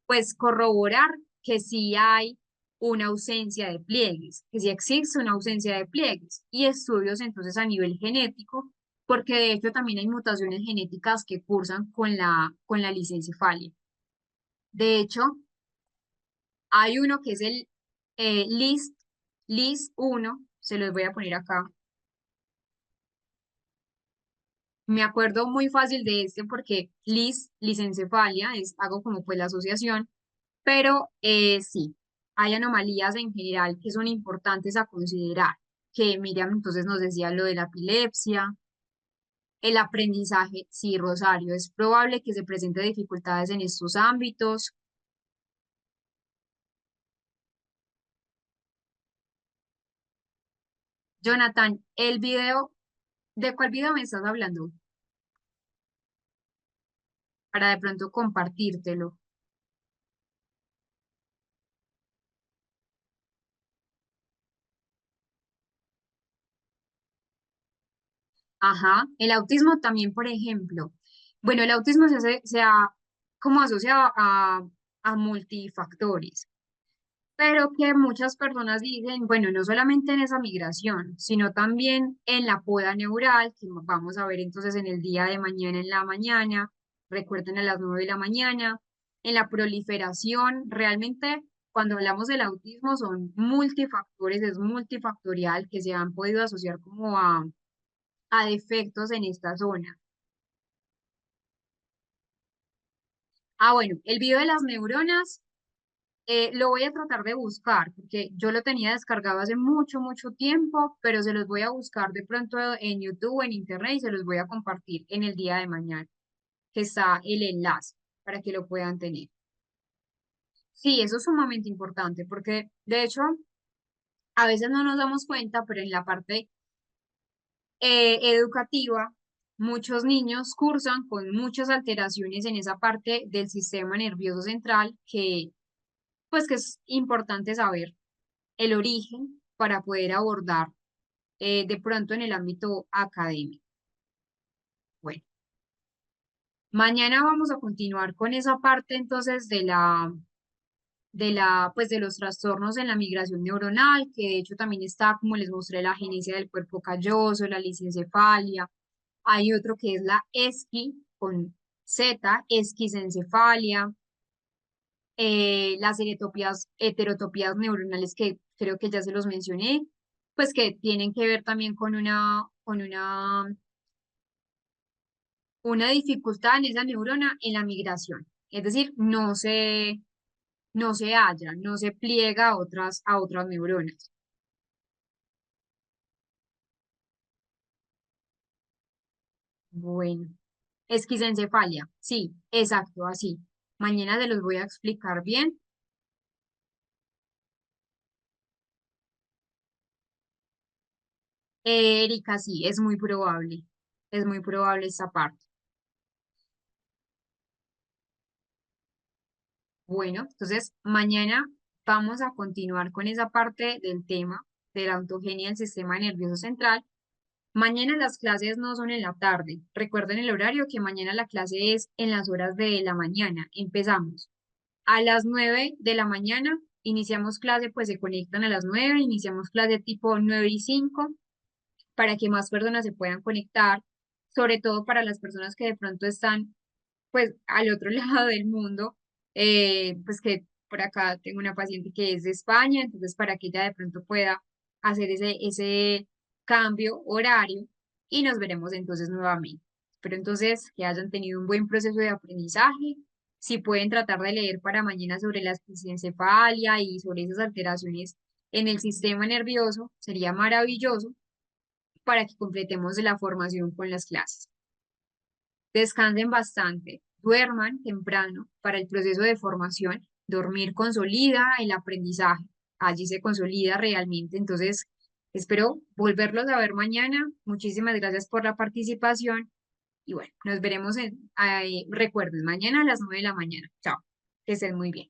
Speaker 1: pues corroborar que sí hay una ausencia de pliegues, que sí existe una ausencia de pliegues y estudios entonces a nivel genético, porque de hecho también hay mutaciones genéticas que cursan con la lisencefalia. De hecho, hay uno que es el LIS1, Se los voy a poner acá. Me acuerdo muy fácil de este porque lisencefalia, hago como pues la asociación, pero sí, hay anomalías en general que son importantes a considerar, que Miriam entonces nos decía lo de la epilepsia, el aprendizaje, sí, Rosario, es probable que se presenten dificultades en estos ámbitos. Jonathan, el video, ¿de cuál video me estás hablando? Para de pronto compartírtelo. Ajá, el autismo también, por ejemplo. Bueno, el autismo se ha como asociado a multifactores, pero que muchas personas dicen, bueno, no solamente en esa migración, sino también en la poda neural, que vamos a ver entonces en el día de mañana en la mañana, recuerden a las 9 de la mañana, en la proliferación, realmente cuando hablamos del autismo son multifactores, es multifactorial que se han podido asociar como a defectos en esta zona. Ah, bueno, el video de las neuronas lo voy a tratar de buscar porque yo lo tenía descargado hace mucho, mucho tiempo, pero se los voy a buscar de pronto en YouTube, en Internet y se los voy a compartir en el día de mañana, que está el enlace para que lo puedan tener. Sí, eso es sumamente importante porque de hecho a veces no nos damos cuenta, pero en la parte educativa, muchos niños cursan con muchas alteraciones en esa parte del sistema nervioso central que, pues, que es importante saber el origen para poder abordar de pronto en el ámbito académico. Bueno, mañana vamos a continuar con esa parte entonces pues de los trastornos en la migración neuronal, que de hecho también está, como les mostré, la agenesia del cuerpo calloso, la lisencefalia. Hay otro que es la esqui con Z, esquisencefalia, las heterotopías neuronales que creo que ya se los mencioné, pues que tienen que ver también con una dificultad en esa neurona en la migración. Es decir, no se halla, no se pliega a otras neuronas. Bueno, esquisencefalia, sí, exacto, así. Mañana se los voy a explicar bien. Erika, sí, es muy probable esta parte. Bueno, entonces mañana vamos a continuar con esa parte del tema de la ontogenia del sistema nervioso central. Mañana las clases no son en la tarde. Recuerden el horario que mañana la clase es en las horas de la mañana. Empezamos a las 9 de la mañana, iniciamos clase, pues se conectan a las 9, iniciamos clase tipo 9:05 para que más personas se puedan conectar, sobre todo para las personas que de pronto están pues al otro lado del mundo, pues que por acá tengo una paciente que es de España, entonces para que ella de pronto pueda hacer ese cambio horario y nos veremos entonces nuevamente. Pero entonces que hayan tenido un buen proceso de aprendizaje, si pueden tratar de leer para mañana sobre la encefalia y sobre esas alteraciones en el sistema nervioso, sería maravilloso para que completemos la formación con las clases. Descansen bastante, duerman temprano para el proceso de formación. Dormir consolida el aprendizaje, allí se consolida realmente. Entonces, espero volverlos a ver mañana. Muchísimas gracias por la participación y bueno, nos veremos recuerden, mañana a las 9 de la mañana. Chao, que estén muy bien.